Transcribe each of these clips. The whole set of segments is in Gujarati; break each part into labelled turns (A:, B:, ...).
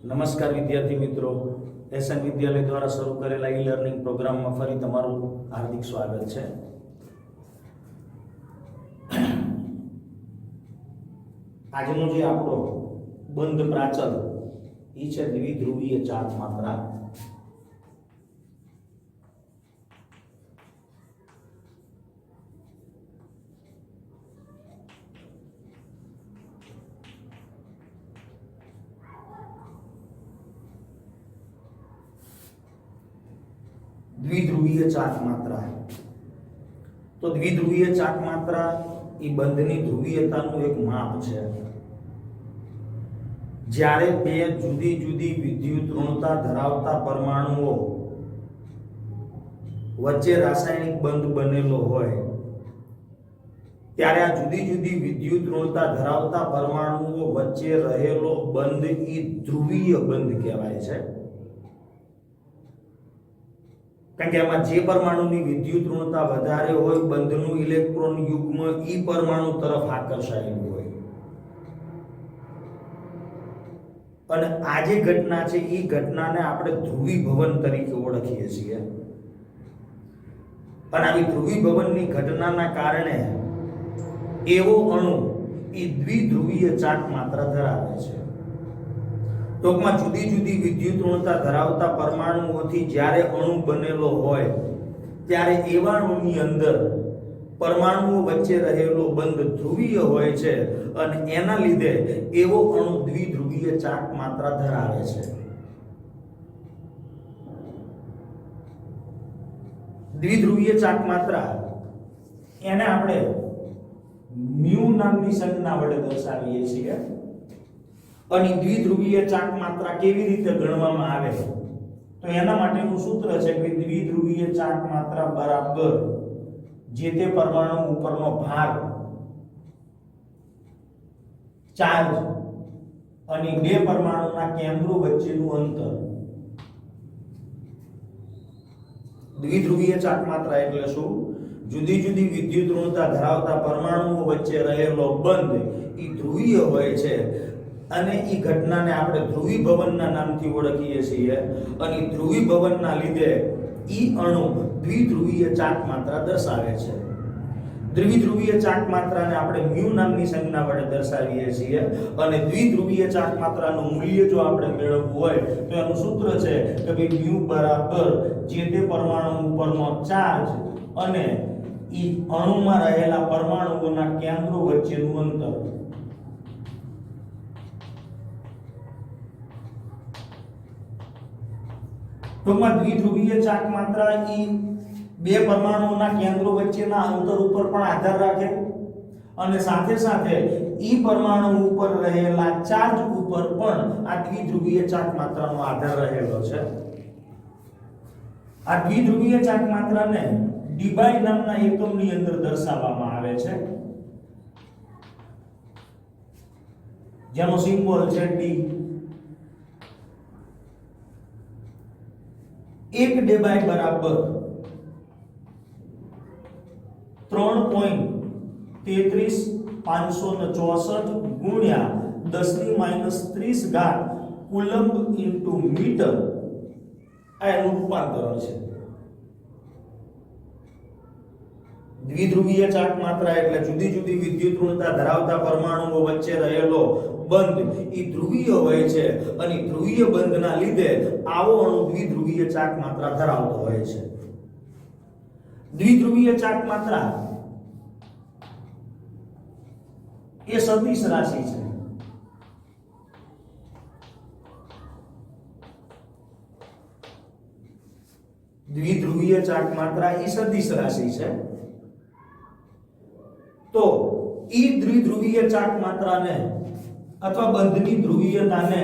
A: નમસ્કાર વિદ્યાર્થી મિત્રો, એસએન વિદ્યાલય દ્વારા શરૂ કરેલા ઈ લર્નિંગ પ્રોગ્રામમાં ફરી તમારું હાર્દિક સ્વાગત છે. આજનો જે આપણો બંધ પ્રાચલ ઈ છે દ્વિધ્રુવીય ચાર્જ માત્રા. દ્વિધ્રુવીય ચાર્જ માત્રા. તો દ્વિધ્રુવીય ચાર્જ માત્રા એ બંધની ધ્રુવીયતાનું એક માપ છે. જ્યારે બે જુદી જુદી વિદ્યુત ઋણતા ધરાવતા પરમાણુઓ વચ્ચે રાસાયણિક બંધ બનેલો હોય ત્યારે આ જુદી જુદી વિદ્યુત ઋણતા ધરાવતા પરમાણુઓ વચ્ચે રહેલો બંધ એ ધ્રુવીય બંધ કહેવાય છે. કારણ કે આમાં જે પરમાણુની વિદ્યુત ઋણતા વધારે હોય, બંધનું ઇલેક્ટ્રોન યુગ્મ ઈ પરમાણુ તરફ આકર્ષાયેલું હોય. અને આ જે ઘટના છે ઈ ઘટનાને આપણે ધ્રુવીભવન તરીકે ઓળખીએ છીએ. અને આવી ધ્રુવીભવનની ઘટનાના કારણે એવો અણુ ઈ દ્વિધ્રુવીય ચાર્જ માત્રા ધરાવે છે. ટૂંકમાં જુદી જુદી વિદ્યુત ઋણતા ધરાવતા પરમાણુઓથી જ્યારે અણુ બનેલો હોય ત્યારે એવા અણુની અંદર પરમાણુઓ વચ્ચે રહેલો બંધ ધ્રુવીય હોય છે અને એના લીધે એવો અણુ દ્વિધ્રુવીય ચાર્જ માત્રા ધરાવે છે. દ્વિધ્રુવીય ચાર્જ માત્રા એને આપણે મ્યુ નામની સંજ્ઞા વડે દર્શાવીએ છીએ. અને દ્વિધ્રુવીય ચાર્જ માત્રા કેવી રીતે ગણવામાં આવે તો એના માટેનું સૂત્ર છે કે દ્વિધ્રુવીય ચાર્જ માત્રા બરાબર જે તે પરમાણુ ઉપરનો ભાર, ચાર્જ અને બે પરમાણુના કેન્દ્રો વચ્ચેનું અંતર. દ્વિધ્રુવીય ચાર્જ માત્રા એટલે શું? જુદી જુદી વિદ્યુત ઋણતા ધરાવતા પરમાણુઓ વચ્ચે રહેલો બંધ એ ધ્રુવીય હોય છે અને ઈ ઘટનાને આપણે ધ્રુવીભવનના નામથી ઓળખીએ છીએ. અને ધ્રુવીભવનના લીધે ઈ અણુ દ્વિધ્રુવીય ચાર્જ માત્રા દર્શાવે છે. દ્વિધ્રુવીય ચાર્જ માત્રાને આપણે મ્યુ નામની સંજ્ઞા વડે દર્શાવીએ છીએ. અને દ્વિધ્રુવીય ચાર્જ માત્રાનું મૂલ્ય જો આપણે મેળવવું હોય તો એનું સૂત્ર છે કે ભાઈ મ્યુ બરાબર જે તે પરમાણુ ઉપરનો ચાર્જ અને ઈ અણુમાં રહેલા પરમાણુઓના કેન્દ્રો વચ્ચેનું અંતર. ટૂંકમાં દ્વિધ્રુવીય ચાર્જ માત્રા ઈ બે પરમાણુઓના કેન્દ્રો વચ્ચેના અંતર ઉપર પણ આધાર રાખે અને સાથે સાથે ઈ પરમાણુ ઉપર રહેલા ચાર્જ ઉપર પણ આ દ્વિધ્રુવીય ચાર્જ માત્રાનો આધાર રહેલો છે. આ દ્વિધ્રુવીય ચાર્જ માત્રાને ડીબાઈ નામના એકમની અંદર દર્શાવવામાં આવે છે, જેનો સિમ્બોલ છે ડી. 1 ડેબાઈ બરાબર 3.33564 ગુણ્યા 10 - 30 કુલમ્બ ઇન્ટુ મીટર આ એનું રૂપાંતરણ છે. દ્વિધ્રુવીય ચાર્જ માત્રા એટલે જુદી જુદી વિદ્યુત ઋણતા ધરાવતા પરમાણુઓ વચ્ચે રહેલો બંધ એ ધ્રુવીય હોય છે અને ધ્રુવીય બંધના લીધે આવો અણુ દ્વિધ્રુવીય ચાર્જ માત્રા ધરાવતો હોય છે. દ્વિધ્રુવીય ચાર્જ માત્રા એ સદિશ રાશિ છે. દ્વિધ્રુવીય ચાર્જ માત્રા એ સદિશ રાશિ છે. તો ઈ દ્વિધ્રુવીય ચાર્જ માત્રાને અથવા બંધની ધ્રુવીયતાને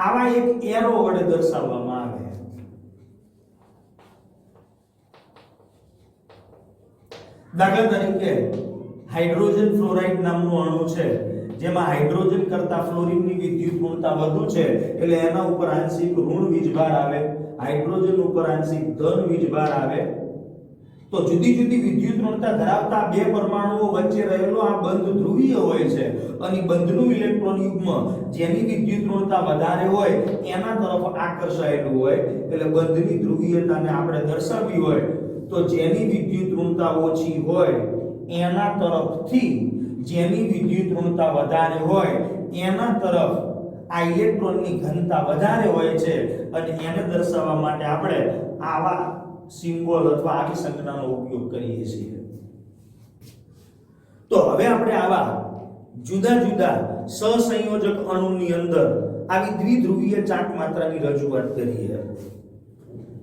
A: આવા એક એરો વડે દર્શાવવામાં આવે. દાખલા તરીકે હાઇડ્રોજન ફ્લોરાઇડ નામનું અણુ છે જેમાં હાઇડ્રોજન કરતા ફ્લોરિનની વિદ્યુત ઋણતા વધુ છે એટલે એના ઉપર આંશિક ઋણ વીજભાર આવે, હાઇડ્રોજન ઉપર આંશિક ધન વીજભાર આવે. તો જુદી જુદી વિદ્યુત ઋણતા ધરાવતા બે પરમાણુઓ વચ્ચે રહેલો આ બંધ ધ્રુવીય હોય છે અને બંધનું ઇલેક્ટ્રોન યુગ્મ જેની વિદ્યુત ઋણતા વધારે હોય એના તરફ આકર્ષાયેલું હોય એટલે બંધની ધ્રુવીયતાને આપણે દર્શાવવી હોય તો જેની વિદ્યુત ઋણતા ઓછી હોય એના તરફથી જેની વિદ્યુત ઋણતા વધારે હોય એના તરફ આ ઇલેક્ટ્રોનની ઘનતા વધારે હોય છે અને એને દર્શાવવા માટે આપણે આવા સિમ્બોલ અથવા આવી સંજ્ઞાનો ઉપયોગ કરીએ છીએ. તો હવે આપણે આવા જુદા જુદા સહસંયોજક અણુની અંદર આવી દ્વિધ્રુવીય ચાક માત્રાની રજૂઆત કરીએ.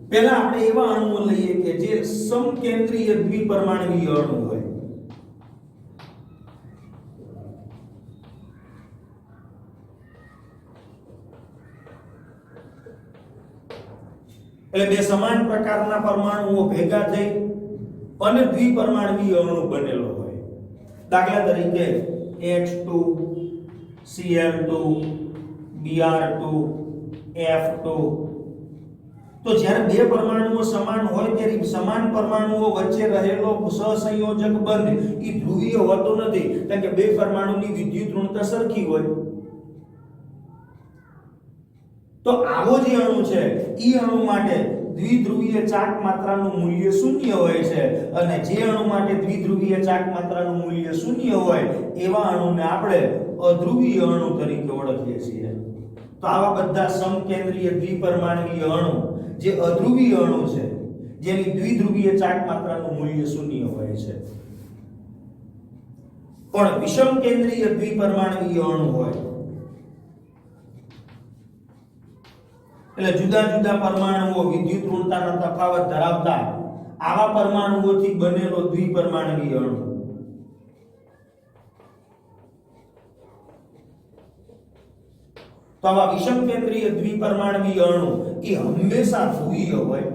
A: પહેલા આપણે એવા અણુઓ લઈએ કે જે સમકેન્દ્રીય દ્વિપરમાણુય અણુ હોય. એટલે બે સમાન પ્રકારના પરમાણુઓ ભેગા થઈ અને દ્વિપરમાણુય અણુ બનેલો હોય. દાખલા તરીકે H2 Cl2 Br2 F2. તો જ્યારે બે પરમાણુઓ સમાન હોય ત્યારે સમાન પરમાણુઓ વચ્ચે રહેલો સહસંયોજક બંધ એ ધ્રુવીય હોતો નથી કારણ કે બે પરમાણુની વિદ્યુત ઋણતા સરખી હોય. તો આવો જે અણુ છે ઈ અણુ માટે દ્વિધ્રુવીય ચાક માત્રાનું મૂલ્ય શૂન્ય હોય છે અને જે અણુ માટે દ્વિધ્રુવીય ચાક માત્રાનું મૂલ્ય શૂન્ય હોય એવા અણુને આપણે અધ્રુવીય અણુ તરીકે ઓળખીએ છીએ. તો આવા બધા સમકેન્દ્રીય દ્વિપરમાણુય અણુ જે અધ્રુવીય અણુ છે જેની દ્વિધ્રુવીય ચાક માત્રાનું મૂલ્ય શૂન્ય હોય છે. પણ વિષમ કેન્દ્રીય દ્વિપરમાણુય અણુ હોય એટલે જુદા જુદા પરમાણુઓ વિદ્યુત ઋણતાનો તફાવત ધરાવતા આવા પરમાણુઓથી બનેલો દ્વિપરમાણુય અણુ. તો આવા વિષમ કેન્દ્રીય દ્વિપરમાણુય અણુ એ હંમેશા ધ્રુવીય હોય.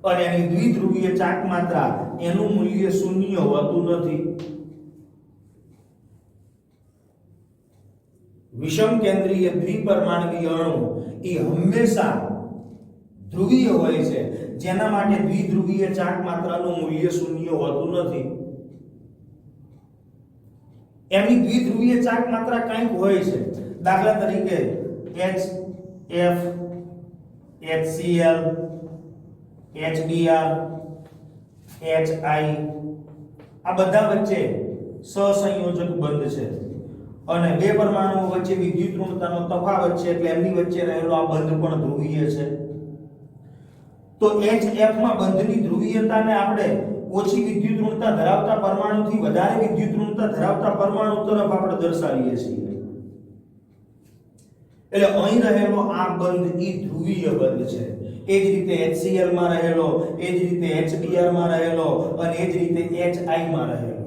A: અને એની દ્વિધ્રુવીય ચાક માત્રા એનું મૂલ્ય શૂન્ય હોતું નથી. વિષમ કેન્દ્રીય દ્વિપરમાણુય અણુ એ હંમેશા ધ્રુવીય હોય છે જેના માટે દ્વિધ્રુવીય ચાક માત્રાનું મૂલ્ય શૂન્ય હોતું નથી. એની દ્વિધ્રુવીય ચાક માત્રા કંઈક હોય છે. દાખલા તરીકે HF HCl HBr HI આ બધા વચ્ચે સહસંયોજક બંધ છે અને બે પરમાણુઓ વચ્ચે વિદ્યુત ઋણતાનો તફાવત છે એટલે એમની વચ્ચે રહેલો આ બંધ પણ ધ્રુવીય છે. તો HF માં બંધની ધ્રુવીયતાને આપણે ઓછી વિદ્યુત ઋણતા ધરાવતા પરમાણુથી વધારે વિદ્યુત ઋણતા ધરાવતા પરમાણુ તરફ આપણે દર્શાવીએ છીએ. એટલે અહીં રહેલો આ બંધ ઈ ધ્રુવીય બંધ છે. એ જ રીતે HCl માં રહેલો, એ જ રીતે HBr માં રહેલો અને એ જ રીતે HI માં રહેલો.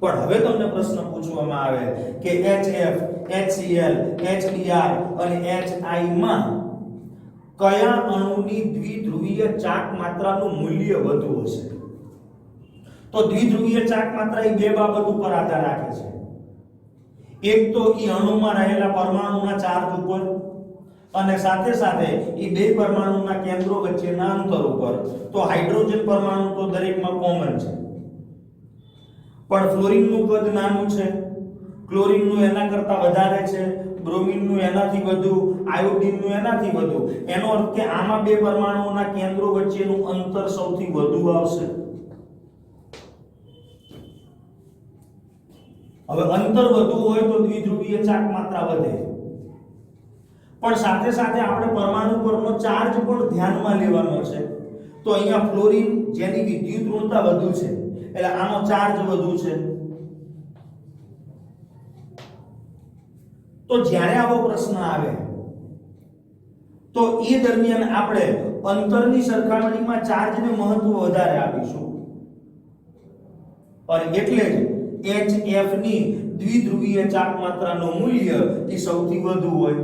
A: પણ હવે તમને પ્રશ્ન પૂછવામાં આવે કે HF, HCl, HBr અને HI માં કયા અણુની દ્વિધ્રુવીય ચાક માત્રાનું મૂલ્ય વધુ હશે? તો દ્વિધ્રુવીય ચાક માત્રા એ બે બાબત ઉપર આધાર રાખે છે. એક તો એ અણુમાં રહેલા પરમાણુના ચાર્જ ઉપર અને સાથે સાથે એ બે પરમાણુના કેન્દ્રો વચ્ચેના અંતર ઉપર. તો હાઇડ્રોજન પરમાણુ તો દરેકમાં કોમન છે, પણ ફ્લોરિનનું કદ નાનું છે, ક્લોરીનનું એના કરતા વધારે છે, બ્રોમિનનું એનાથી વધુ, આયોડીનનું એનાથી વધુ. એનો અર્થ કે આમાં બે પરમાણુઓના કેન્દ્રો વચ્ચેનું અંતર સૌથી વધુ આવશે. હવે અંતર વધુ હોય તો દ્વિધ્રુવીય ચાક માત્રા વધે, પણ સાથે સાથે આપણે પરમાણુ પરનો ચાર્જ પણ ધ્યાનમાં લેવાનો છે. તો અહીંયા ફ્લોરિન જેની વિદ્યુત ઋણતા વધુ છે એટલે આનો ચાર્જ વધુ છે. તો જ્યારે આવો પ્રશ્ન આવે તો એ દરમિયાન આપણે અંતરની સરખામણીમાં ચાર્જને મહત્વ વધારે આપીશું અને એટલે જ HF ની દ્વિધ્રુવીય ચાક માત્રાનું મૂલ્ય એ સૌથી વધુ હોય.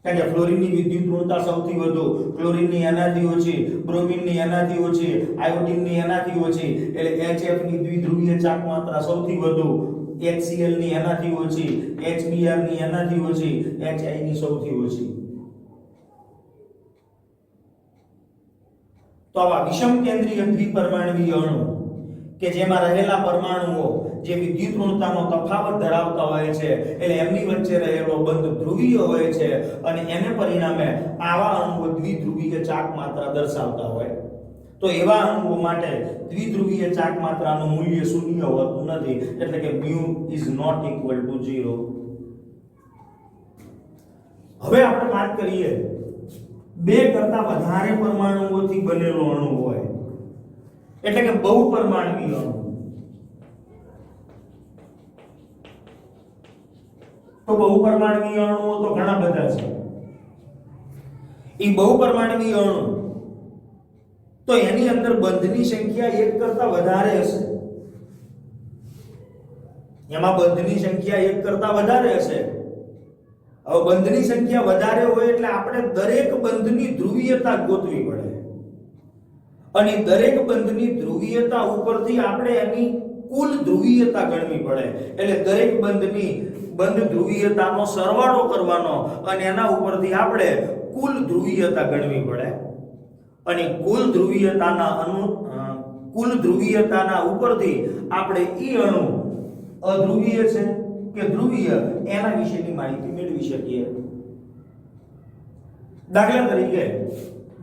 A: કારણ કે ફ્લોરિનની વિદ્યુત ઋણતા સૌથી વધુ, ક્લોરીનની એનાથી ઓછી, બ્રોમિનની એનાથી ઓછી, આયોડીનની એનાથી ઓછી, એટલે HF ની દ્વિધ્રુવીય ચાક માત્રા સૌથી વધુ HCl ની એનાથી ઓછી, HBr ની એનાથી ઓછી, HI ની સૌથી ઓછી. તો આવા વિષમ કેન્દ્રીય દ્વિપરમાણુય અણુ કે જેમાં રહેલા પરમાણુઓ જે વિદ્યુત ઋણતાનો તફાવત ધરાવતા હોય છે, એટલે એમની વચ્ચે રહેલો બંધ ધ્રુવીય હોય છે અને એને પરિણામે આવા અણુઓ દ્વિધ્રુવીય ચાક માત્રા દર્શાવતા હોય. તો એવા અણુઓ માટે દ્વિધ્રુવીય ચાક માત્રાનું મૂલ્ય શૂન્ય હોતું નથી, એટલે કે mu is not equal to 0. હવે આપણે વાત કરીએ બે કરતા વધારે પરમાણુઓથી બનેલો અણુ હોય, એટલે કે બહુપરમાણુય અણુ. તો બહુપરમાણુય અણુઓ તો ઘણા બધા છે. એ બહુપરમાણુય અણુ તો એની અંદર બંધની સંખ્યા એક કરતા વધારે હશે. એમાં બંધની સંખ્યા એક કરતા વધારે હશે. હવે બંધની સંખ્યા વધારે હોય એટલે આપણે દરેક બંધની ધ્રુવીયતા ગોતવી પડે અને દરેક બંધની ધ્રુવીયતા ઉપરથી આપણે એની કુલ ધ્રુવીયતા ગણવી પડે. એટલે દરેક બંધની બંધ ધ્રુવીયતાનો સરવાળો કરવાનો અને એના ઉપરથી આપણે કુલ ધ્રુવીયતા ગણવી પડે અને કુલ ધ્રુવીયતાના ઉપરથી આપણે ઈ અણુ અધ્રુવીય છે કે ધ્રુવીય એના વિશેની માહિતી મેળવી શકીએ. દાખલા તરીકે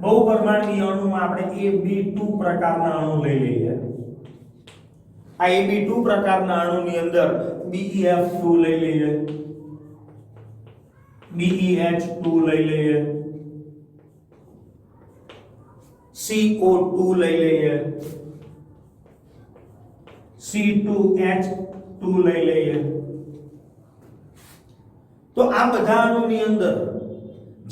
A: બહુપરમાણુય અણુમાં આપણે Ab2 પ્રકારના અણુ લઈ લઈએ. આ Ab2 પ્રકારના અણુની અંદર BeF2 લઈ લઈએ, BeH2 લઈ લઈએ, CO2 લઈ લઈએ, C2H2 લઈ લઈએ. તો આ બધા અણુની અંદર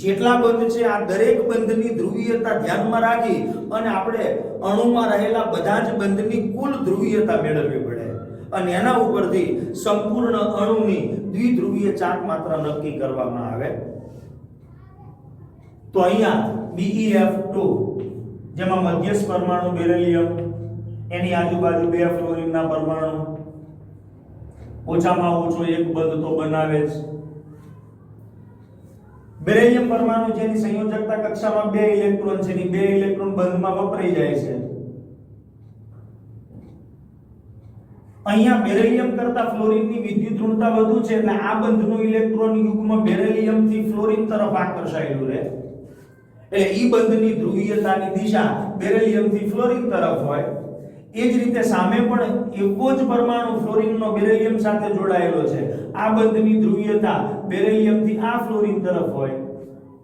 A: જેટલા બંધ છે આ દરેક બંધની ધ્રુવીયતા ધ્યાનમાં રાખી અને આપણે અણુમાં રહેલા બધા જ બંધની કુલ ધ્રુવીયતા મેળવવી પડે અને એના ઉપરથી સંપૂર્ણ અણુની દ્વિધ્રુવીય ચાક માત્રા નક્કી કરવામાં આવે. તો અહીંયા BeF2 જેમાં મધ્યસ્થ પરમાણુ બેરિલિયમ, એની આજુબાજુ બે ફ્લોરિનના પરમાણુ, ઓછામાં ઓછો એક બંધ તો બનાવે જ. બેરિલિયમ પરમાણુ જેની સંયોજકતા કક્ષામાં 2 ઇલેક્ટ્રોન છે, ની 2 ઇલેક્ટ્રોન બંધમાં વપરાઈ જાય છે. અહીંયા બેરિલિયમ કરતા ફ્લોરિનની વિદ્યુત ઋણતા વધુ છે એટલે આ બંધનું ઇલેક્ટ્રોન યુગ્મ બેરિલિયમ થી ફ્લોરિન તરફ આકર્ષાયેલું રહે. એટલે ઈ બંધની ધ્રુવીયતાની દિશા બેરિલિયમ થી ફ્લોરિન તરફ હોય. એ જ રીતે સામે પણ એવો જ પરમાણુ ફ્લોરિનનો બેરિલિયમ સાથે જોડાયેલો છે. આ બંધની ધ્રુવીયતા બેરિલિયમ થી આ ફ્લોરિન તરફ હોય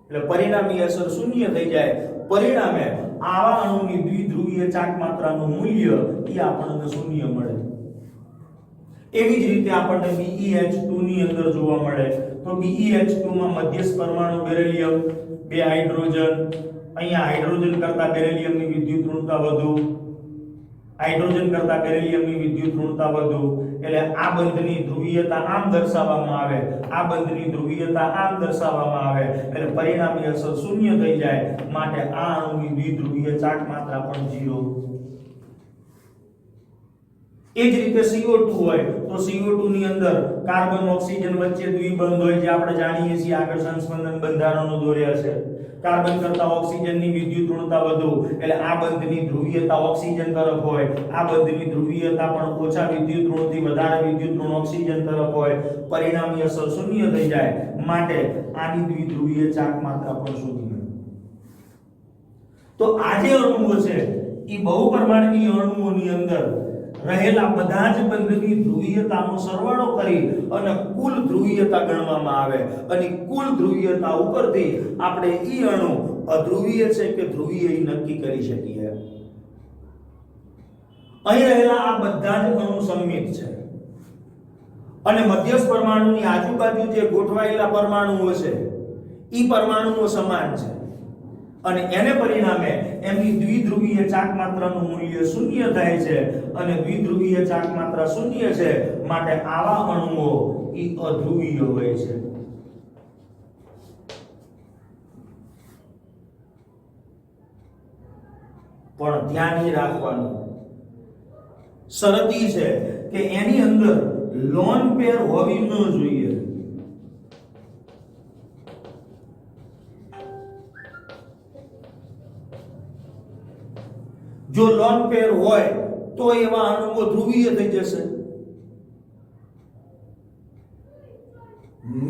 A: એટલે પરિણામી અસર શૂન્ય થઈ જાય. પરિણામે આવા અણુની દ્વિધ્રુવીય ચાક માત્રાનું મૂલ્ય એ આપણને શૂન્ય મળે. એવી જ રીતે આપણને BeH2 ની અંદર જોવા મળે. તો BeH2 માં મધ્યસ્થ પરમાણુ બેરિલિયમ, 2 હાઇડ્રોજન. અહીંયા હાઇડ્રોજન કરતા બેરિલિયમની વિદ્યુત ઋણતા વધુ, હાઇડ્રોજન કરતા બેરિલિયમની વિદ્યુત ઋણતા વધુ. એટલે આ બંધની ધ્રુવીયતા આમ દર્શાવવામાં આવે, આ બંધની ધ્રુવીયતા આમ દર્શાવવામાં આવે એટલે પરિણામી અસર શૂન્ય થઈ જાય. માટે આ અણુની દ્વિધ્રુવીય ચાક માત્રા પણ 0. એ જ રીતે CO2 હોય તો CO2 ની અંદર કાર્બન ઓક્સિજન વચ્ચે દ્વિબંધ હોય જે આપણે જાણીએ છીએ આગળ સંસ્પંદન બંધારણો દોર્યા છે. કાર્બન કરતા ઓક્સિજનની વિદ્યુત ઋણતા વધુ એટલે આ બંધની ધ્રુવીયતા ઓક્સિજન તરફ હોય. આ બંધની ધ્રુવીયતા પણ ઓછા વિદ્યુત ઋણથી વધારે વિદ્યુત ઋણ ઓક્સિજન તરફ હોય. પરિણામી અસર શૂન્ય થઈ જાય. માટે આની દ્વિધ્રુવીય ચાક માત્રા પણ શૂન્ય. તો આ જે અણુઓ છે એ બહુપરમાણુય અણુઓની અંદર રહેલા બધા જ બંધની ધ્રુવીયતાનો સરવાળો કરી અને કુલ ધ્રુવીયતા ગણવામાં આવે અને કુલ ધ્રુવીયતા ઉપરથી આપણે ઈ અણુ અધ્રુવીય છે કે ધ્રુવીય નક્કી કરી શકીએ. અહીં રહેલા આ બધા જ અણુ સંમિત છે અને મધ્યસ્થ પરમાણુની આજુબાજુ જે ગોઠવાયેલા પરમાણુઓ છે ઈ પરમાણુઓ સમાન છે અને એને પરિણામે એમની દ્વિધ્રુવીય ચાક માત્રાનું મૂલ્ય શૂન્ય થાય છે અને દ્વિધ્રુવીય ચાક માત્રા શૂન્ય છે માટે આવા અણુઓ ઈ અધ્રુવીય હોય છે. પણ ધ્યાન એ રાખવાનું શરતી છે કે એની અંદર લોન પેર હોવી ન જોઈએ. જો લોન પેર હોય તો એવા અણુઓ ધ્રુવીય થઈ જશે.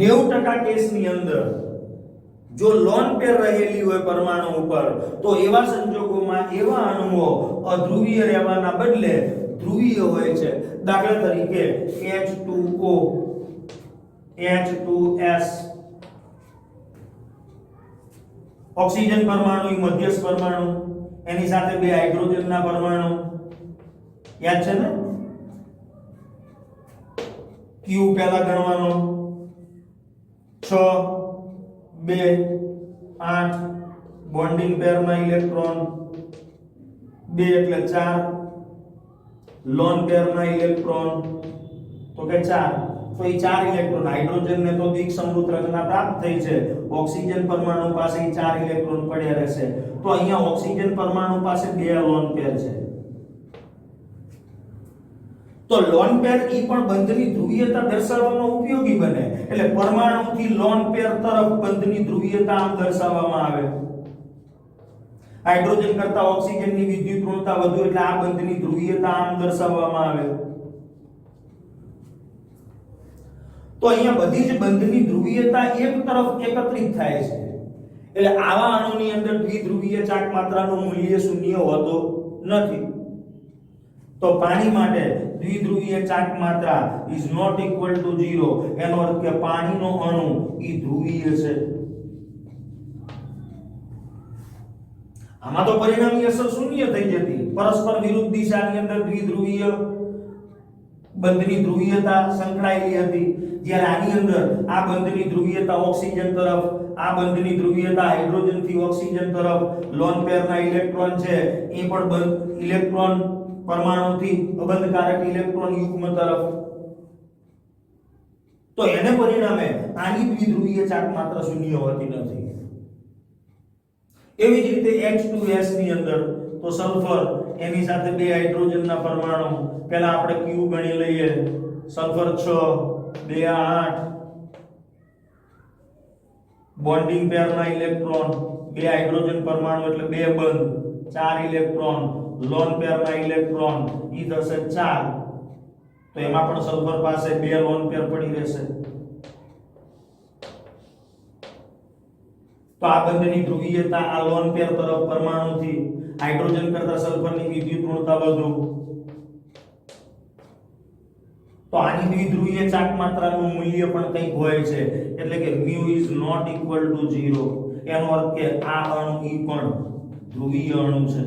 A: 90% કેસની અંદર જો લોન પેર રહેલી હોય પરમાણુ ઉપર તો એવા સંજોગોમાં એવા અણુઓ અધ્રુવીય રહેવાના બદલે ધ્રુવીય હોય છે. દાખલા તરીકે H2O, H2S, ઓક્સિજન પરમાણુ એ મધ્યસ્થ પરમાણુ, એની સાથે બે હાઇડ્રોજનના પરમાણુ, યાદ છે ને? Q પહેલા ગણવાનો 6 2 8 બોન્ડિંગ પેરમાં ઇલેક્ટ્રોન 2 એટલે 4 લોન પેરમાં ઇલેક્ટ્રોન તો કે 4 તો એ 4 ઇલેક્ટ્રોન હાઇડ્રોજન ને તો દ્વિક સમૃદ્ધ રચના પ્રાપ્ત થઈ છે. ઓક્સિજન પરમાણુ પાસે 4 ઇલેક્ટ્રોન પડ્યા રહેશે. તો અહીંયા ઓક્સિજન પરમાણુ પાસે 2 લોન પેર છે. તો લોન પેર ઈ પણ બંધની ધ્રુવીયતા દર્શાવવામાં ઉપયોગી બને. એટલે પરમાણુથી લોન પેર તરફ બંધની ધ્રુવીયતા આમ દર્શાવવામાં આવે. હાઇડ્રોજન કરતા ઓક્સિજનની વિદ્યુત ઋણતા વધુ એટલે આ બંધની ધ્રુવીયતા આમ દર્શાવવામાં આવે. તો અહીંયા બધી જ બંધની ધ્રુવીયતા એક તરફ એકત્રિત થાય છે. એટલે આવા અણુની અંદર દ્વિધ્રુવીય ચાક માત્રાનું મૂલ્ય શૂન્ય હોતું નથી. તો પાણી માટે દ્વિધ્રુવીય ચાક માત્રા is not equal to 0. એનો અર્થ કે પાણીનો અણુ ઈ ધ્રુવીય છે. આમાં તો પરિણામી અસર શૂન્ય થઈ જતી. પરસ્પર વિરુદ્ધ દિશાની અંદર દ્વિધ્રુવીય બંધની ધ્રુવીયતા સંકળાયેલી હતી. જ્યારે આની અંદર આ બંધની ધ્રુવીયતા ઓક્સિજન તરફ, આ બંધની ધ્રુવીયતા હાઇડ્રોજન થી ઓક્સિજન તરફ, લોન પેરના ઇલેક્ટ્રોન છે એ પણ બંધ ઇલેક્ટ્રોન પરમાણુથી અબંધકારક ઇલેક્ટ્રોન યુગ્મ તરફ. તો એને પરિણામે આની દ્વિધ્રુવીય ચાક માત્રા શૂન્ય હોતી નથી. એવી જ રીતે H2S ની અંદર તો સલ્ફર એની સાથે બે હાઇડ્રોજનના પરમાણુ, પહેલા આપણે Q ગણી લઈએ. સલ્ફર 6 2 8 બોન્ડિંગ પેરના ઇલેક્ટ્રોન, બે હાઇડ્રોજન પરમાણુ એટલે બે બંધ, 4 ઇલેક્ટ્રોન, લોન પેરના ઇલેક્ટ્રોન ઈ થશે 4. તો એમાં પણ સલ્ફર પાસે બે લોન પેર પડી રહેશે. તો આ બંધની ધ્રુવીયતા આ લોન પેર તરફ પરમાણુથી હાઇડ્રોજન કરતા સલ્ફરની વિદ્યુત ઋણતા વધુ. તો આની દ્વિધ્રુવીય ચાક માત્રાનું મૂલ્ય પણ કંઈક હોય છે. એટલે કે μ is not equal to 0. એનો અર્થ કે આ અણુ ઈ પણ ધ્રુવીય અણુ છે.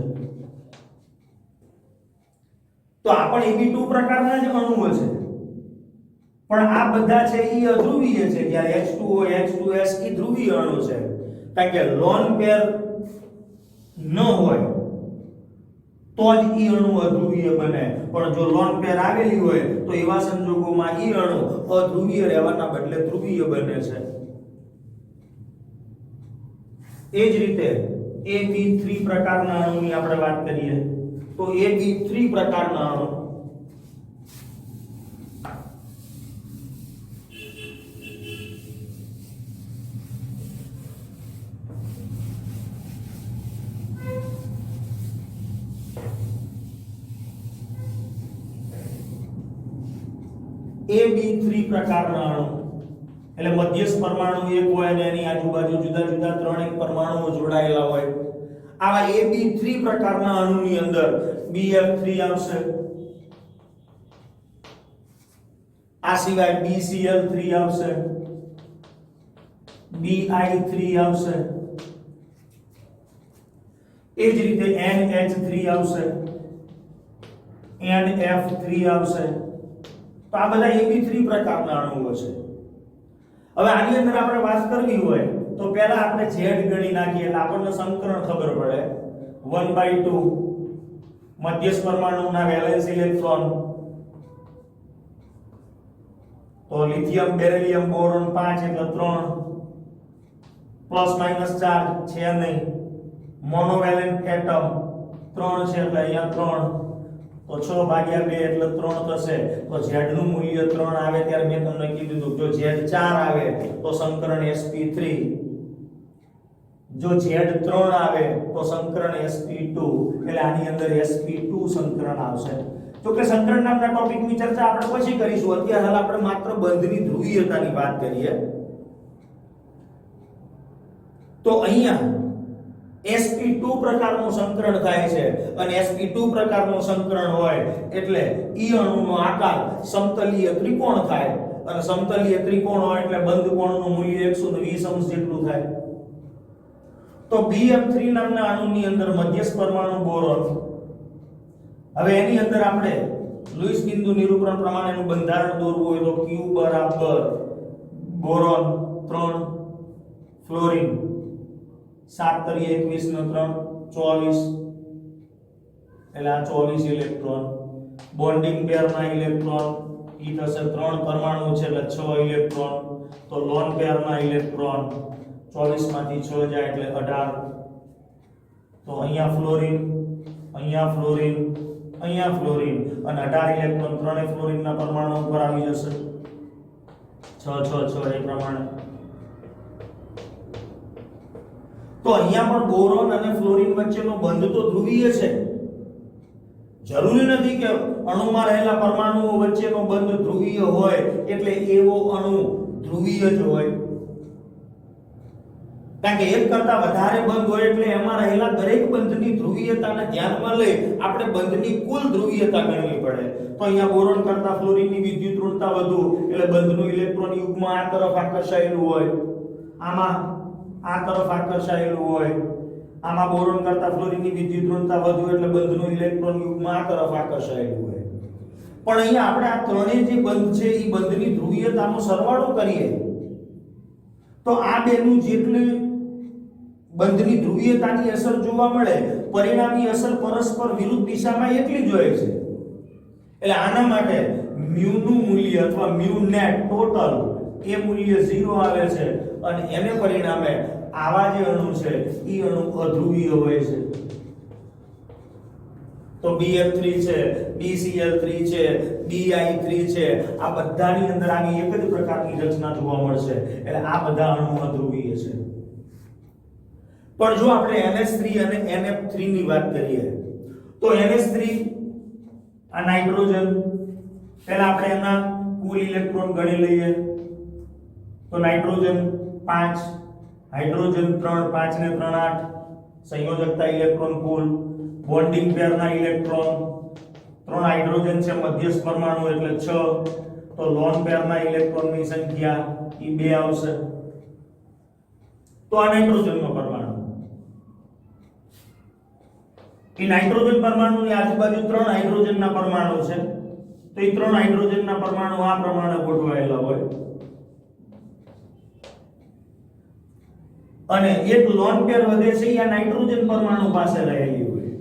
A: તો આ પણ Eb2 પ્રકારના જ અણુઓ છે, પણ આ બધા છે ઈ અધ્રુવીય છે. જ્યારે H2O H2S ઈ ધ્રુવીય અણુ છે. કારણ કે લોન પેર ન હોય તો જ ઈ અણુ અધ્રુવીય બને. પણ જો લોન પેર આવેલી હોય તો એવા સંજોગોમાં ઈ અણુ અધ્રુવીય રહેવાના બદલે ધ્રુવીય બને છે. એ જ રીતે Ab3 પ્રકારના અણુની આપણે વાત કરીએ તો Ab3 પ્રકારના અણુ Ab3 પ્રકારના અણુ એટલે મધ્યસ્થ પરમાણુ એક હોય અને એની આજુબાજુ જુદા જુદા ત્રણ એક પરમાણુઓ જોડાયેલા હોય. આવા Ab3 પ્રકારના અણુની અંદર Bf3 આવશે, આ સિવાય BCl3 આવશે, Bi3 આવશે, એ જ રીતે NH3 આવશે, NF3 આવશે. તો આ બધા Ab3 પ્રકારના અણુઓ છે. હવે આની અંદર આપણે વાત કરવી હોય તો પહેલા આપણે Z ગણી નાખીએ એટલે આપણને સંકરણ ખબર પડે. 1/2 મધ્યસ્થ પરમાણુના વેલેન્સ ઇલેક્ટ્રોન, તો લિથિયમ બેરિલિયમ બોરોન 5 એટલે 3 પ્લસ માઈનસ ચાર્જ છે નહીં. મોનોવેલેન્ટ એટમ 3 છે એટલે અહીંયા 3 તો 6 ભાગ્યા 2 એટલે 3 થશે. તો z નું મૂલ્ય 3 આવે ત્યારે મેં તમને કીધું હતું જો z 4 આવે તો સંકરણ sp3, જો z3 આવે તો સંકરણ sp2, એટલે આની અંદર sp2 સંકરણ આવશે. તો કે સંકરણ નામના ટોપિકની ચર્ચા આપણે પછી કરીશું. અત્યારે હાલ આપણે માત્ર બંધની ધ્રુવીયતાની વાત કરીએ. તો અહીંયા sp2 પ્રકારનું સંકરણ થાય છે અને sp2 પ્રકારનું સંકરણ હોય એટલે ઈ અણુનો આકાર સમતલીય ત્રિકોણ થાય અને સમતલીય ત્રિકોણ હોય એટલે બંધ કોણનું મૂલ્ય 120 અંશ જેટલું થાય. તો Bf3 નામના અણુની અંદર મધ્યસ્થ પરમાણુ બોરોન. હવે એની અંદર આપણે લુઈસ બિંદુ નિરૂપણ પ્રમાણેનું બંધારણ દોરવું હોય તો Q બરાબર બોરોન 3 ફ્લોરિન 7 તરી 21 નો 3 24, એટલે આ 24 ઇલેક્ટ્રોન. બોન્ડિંગ પેરના ઇલેક્ટ્રોન ઈ થશે 3 પરમાણુ છે એટલે 6 ઇલેક્ટ્રોન. તો લોન પેરના ઇલેક્ટ્રોન 24 માંથી 6 જાય એટલે 18. તો અહીંયા ફ્લોરિન, અહીંયા ફ્લોરિન, અહીંયા ફ્લોરિન અને 18 ઇલેક્ટ્રોન ત્રણે ફ્લોરિનના પરમાણુ ઉપર આવી જશે 6 6 6 એ પ્રમાણે. તો અહીંયા પણ બોરોન અને ફ્લોરિન વચ્ચેનો બંધ તો ધ્રુવીય છે. જરૂરી નથી કે અણુમાં રહેલા પરમાણુઓ વચ્ચેનો બંધ ધ્રુવીય હોય એટલે એવો અણુ ધ્રુવીય જ હોય. કારણ કે એક કરતા વધારે બંધ હોય એટલે એમાં રહેલા દરેક બંધની ધ્રુવીયતાને ધ્યાનમાં લઈ આપણે બંધની કુલ ધ્રુવીયતા ગણવી પડે. તો અહીંયા બોરોન કરતા ફ્લોરિનની વિદ્યુત ઋણતા વધુ એટલે બંધનું ઇલેક્ટ્રોન યુગ્મ આ તરફ આકર્ષાયેલું હોય, આમાં આ તરફ આકર્ષાયેલું હોય. આમાં બોરોન કરતા ફ્લોરિનની વિદ્યુત ઋણતા વધુ એટલે બંધનું ઇલેક્ટ્રોન યુગ્મ આ તરફ આકર્ષાયેલું હોય. પણ અહીંયા આપણે આ ત્રણેય જે બંધ છે એ બંધની ધ્રુવીયતાનો સરવાળો કરીએ તો આ બેનું જેટલી બંધની ધ્રુવીયતાની અસર જોવા મળે પરિણામી અસર પરસ્પર વિરુદ્ધ દિશામાં એટલી જ હોય છે. એટલે આના માટે મ્યુ નું મૂલ્ય અથવા મ્યુ નેટ ટોટલ એ મૂલ્ય 0 આવે છે અને એને પરિણામે આવા જે અણુ છે ઈ અણુ અધ્રુવીય હોય છે. તો Bf3 છે, BCl3 છે, Bi3 છે, આ બધાની અંદર આની એક જ પ્રકારની રચના જોવા મળશે એટલે આ બધા અણુ અધ્રુવીય છે. પણ જો આપણે NH3 અને NF3 ની વાત કરીએ તો NH3 આ નાઇટ્રોજન, પહેલા આપણે એના કુલ ઇલેક્ટ્રોન ગણી લઈએ તો નાઇટ્રોજન 5, હાઇડ્રોજન 3, 5 ને 3 8, સંયોજકતા ઇલેક્ટ્રોન કુલ. બોન્ડિંગ પેરના ઇલેક્ટ્રોન 3 હાઇડ્રોજન છે મધ્યસ્થ પરમાણુ એટલે 6. તો લોન પેરના ઇલેક્ટ્રોનની સંખ્યા ઈ 2 આવશે. તો આ નાઇટ્રોજનનો પરમાણુ. ઈ નાઇટ્રોજન પરમાણુની આજુબાજુ 3 હાઇડ્રોજનના પરમાણુ છે. તો ઈ 3 હાઇડ્રોજનના પરમાણુ આ પ્રમાણે ગોઠવાયેલા હોય અને એક લોન પેર વધે છે આ નાઇટ્રોજન પરમાણુ પાસે રહેલી હોય.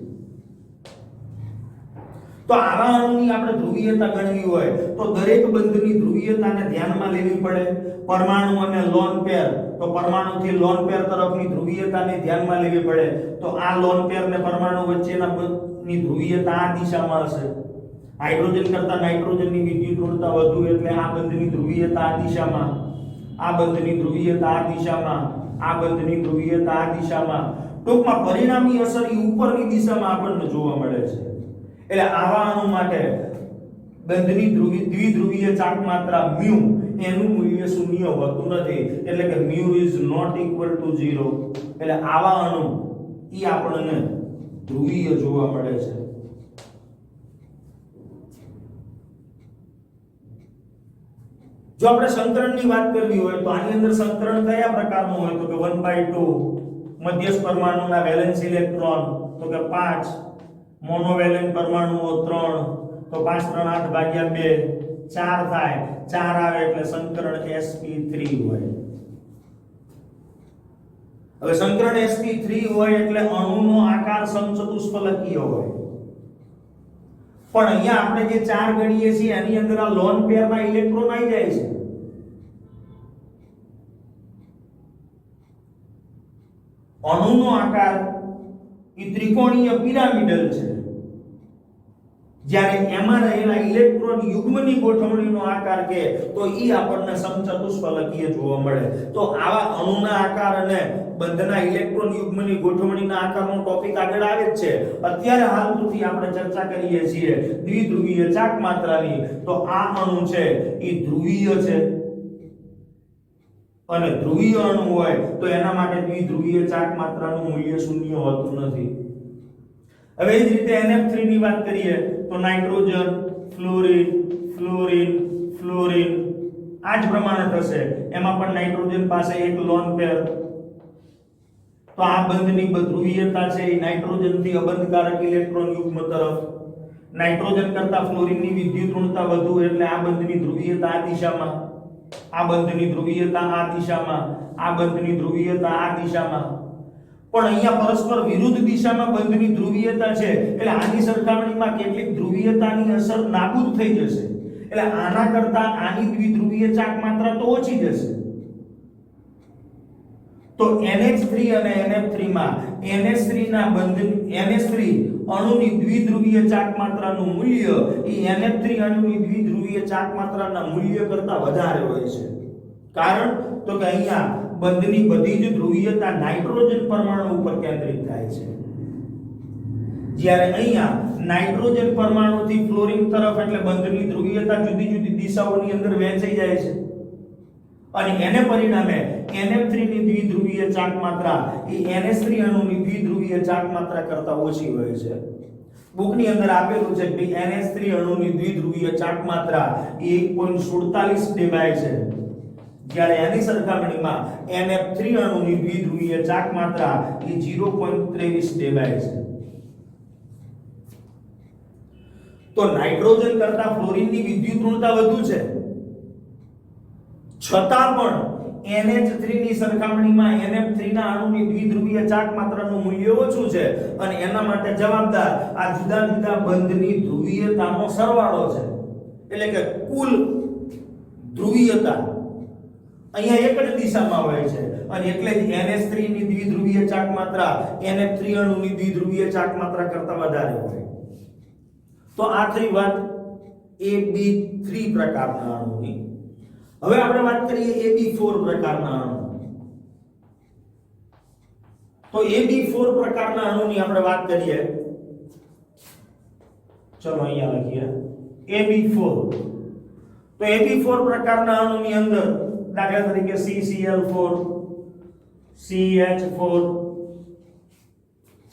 A: તો આવા અણુની આપણે ધ્રુવીયતા ગણવી હોય તો દરેક બંધની ધ્રુવીયતાને ધ્યાનમાં લેવી પડે. પરમાણુ અને લોન પેર, તો પરમાણુથી લોન પેર તરફની ધ્રુવીયતાને ધ્યાનમાં લેવી પડે. તો આ લોન પેર ને પરમાણુ વચ્ચેના બંધની ધ્રુવીયતા આ દિશામાં હશે. હાઇડ્રોજન કરતા નાઇટ્રોજનની વિદ્યુત ઋણતા વધુ એટલે આ બંધની ધ્રુવીયતા આ દિશામાં, આ બંધની ધ્રુવીયતા આ દિશામાં, આ બંધની ધ્રુવીયતા આ દિશામાં. ટૂંકમાં પરિણામી અસર ઈ ઉપરની દિશામાં આપણને જોવા મળે છે. એટલે આવા અણુ માટે બંધની દ્વિધ્રુવીય ચાક માત્રા મ્યુ એનું મૂલ્ય શૂન્ય હોતું નથી એટલે કે mu is not equal to 0. એટલે આવા અણુ ઈ આપણને ધ્રુવીય જોવા મળે છે. જો આપણે સંકરણની વાત કરવી હોય તો આની અંદર સંકરણ કયા પ્રકારનું હોય તો કે 1/2 મધ્યસ્થ પરમાણુના વેલેન્સ ઇલેક્ટ્રોન તો કે 5, મોનોવેલેન્ટ પરમાણુઓ 3 તો 5 3 8 ભાગ્યા 2 4 થાય. 4 આવે એટલે સંકરણ sp3 હોય. હવે સંકરણ sp3 હોય એટલે અણુનો આકાર સમચતુષ્ફલકીય હોય. પણ અહીંયા આપણે જે 4 ગણીએ છીએ એની અંદર આ લોન પેરના ઇલેક્ટ્રોન આવી જાય છે. અણુનો આકાર ઈ ત્રિકોણીય પિરામિડલ છે. જ્યારે એમાં રહેલા ઇલેક્ટ્રોન યુગ્મની ગોઠવણીનો આકાર કે તો ઈ આપણને સમચતુષ્ફલકીય જોવા મળે. તો આવા અણુના આકાર અને બંધના ઇલેક્ટ્રોન યુગ્મની ગોઠવણીના આકારનો ટોપિક આગળ આવે જ છે. અત્યારે હાલ પૂરતી આપણે ચર્ચા કરીએ છીએ દ્વિધ્રુવીય ચાક માત્રાની. તો આ અણુ છે ઈ ધ્રુવીય છે અને ધ્રુવીય અણુ હોય તો એના માટે દ્વિધ્રુવીય ચાક માત્રાનું મૂલ્ય શૂન્ય હોતું નથી. હવે એ જ રીતે NF3 ની વાત કરીએ તો નાઇટ્રોજન, ફ્લોરિન, ફ્લોરિન, ફ્લોરિન આ જ પ્રમાણે થશે. એમાં પણ નાઇટ્રોજન પાસે એક લોન પેર. તો આ બંધની ધ્રુવીયતા છે એ નાઇટ્રોજન થી અબંધકારક ઇલેક્ટ્રોન યુગ્મ તરફ. નાઇટ્રોજન કરતા ફ્લોરિનની વિદ્યુત ઋણતા વધુ એટલે આ બંધની ધ્રુવીયતા આ દિશામાં, આ બંધની ધ્રુવીયતા આ દિશામાં, આ બંધની ધ્રુવીયતા આ દિશામાં. પણ અહીંયા પરસ્પર વિરુદ્ધ દિશામાં બંધની ધ્રુવીયતા છે એટલે આની સરખામણીમાં કેટલીક ધ્રુવીયતાની અસર નાબૂદ થઈ જશે. એટલે આના કરતા આની દ્વિધ્રુવીય ચાક માત્રા તો ઓછી જશે. તો NH3 અને NF3 માં NH3 ના NH3 અણુની દ્વિધ્રુવીય ચાક માત્રાનું મૂલ્ય એ NF3 અણુની દ્વિધ્રુવીય ચાક માત્રાના મૂલ્ય કરતા વધારે હોય છે. કારણ તો કે અહીંયા બંધની બધી જ ધ્રુવીયતા નાઇટ્રોજન પરમાણુ ઉપર કેન્દ્રિત થાય છે. જ્યારે અહીંયા નાઇટ્રોજન પરમાણુથી ફ્લોરિન તરફ એટલે બંધની ધ્રુવીયતા જુદી જુદી દિશાઓની અંદર વહેંચાઈ જાય છે અને એને પરિણામે NF3 ની દ્વિધ્રુવીય ચાક માત્રા એ NH3 અણુની દ્વિધ્રુવીય ચાક માત્રા કરતા ઓછી હોય છે. બુકની અંદર આપેલું છે કે NH3 અણુની દ્વિધ્રુવીય ચાક માત્રા એ 1.47 ડેબાય છે, જ્યારે એની સરખામણીમાં NF3 અણુની દ્વિધ્રુવીય ચાક માત્રા એ 0.23 ડેબાય છે. તો નાઇટ્રોજન કરતા ફ્લોરિનની વિદ્યુત ઋણતા વધુ છે, છતાં પણ NH3 ની સરખામણીમાં NF3 ના અણુની દ્વિધ્રુવીય ચાક માત્રાનું મૂલ્ય ઓછું છે અને એના માટે જવાબદાર આ જુદા જુદા બંધની ધ્રુવીયતાનો સરવાળો છે. એટલે કે કુલ ધ્રુવીયતા અહીંયા એક જ દિશામાં હોય છે અને એટલે જ NH3 ની દ્વિધ્રુવીય ચાક માત્રા NF3 અણુની દ્વિધ્રુવીય ચાક માત્રા કરતા વધારે હોય. તો આ થઈ વાત AB3 પ્રકારના અણુની. હવે આપણે વાત કરીએ AB4 પ્રકારના અણુ. તો AB4 પ્રકારના અણુની આપણે વાત કરીએ. ચલો અહીંયા લખીએ AB4. તો AB4 પ્રકારના અણુની અંદર દાખલા તરીકે CCl4, CH4,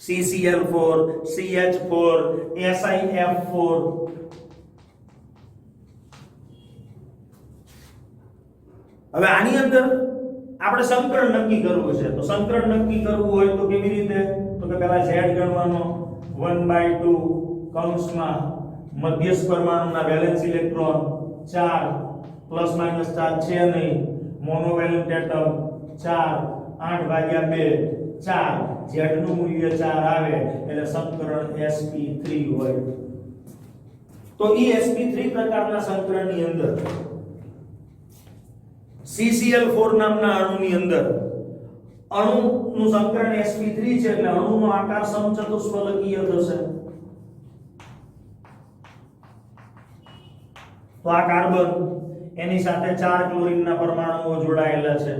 A: CCl4, CH4, SiF4. હવે આની અંદર આપણે સંકરણ નક્કી કરવું છે. તો સંકરણ નક્કી કરવું હોય તો કેવી રીતે? તો કે પહેલા Z ગણવાનો 1/2 કૌંસમાં મધ્યસ્થ પરમાણુના valence electron 4 plus minus charge છે નહીં, મોનોવેલેન્ટ એટમ 4 8/2 4 Z નું મૂલ્ય 4 આવે એટલે સંકરણ sp3 હોય. તો ઈ sp3 પ્રકારના સંકરણની અંદર CCl4 નામના અણુની અંદર અણુનું સંકરણ sp3 છે એટલે અણુનો આકાર સમચતુષ્ફલકીય થશે. તો આ કાર્બન એની સાથે 4 ક્લોરીનના પરમાણુઓ જોડાયેલા છે.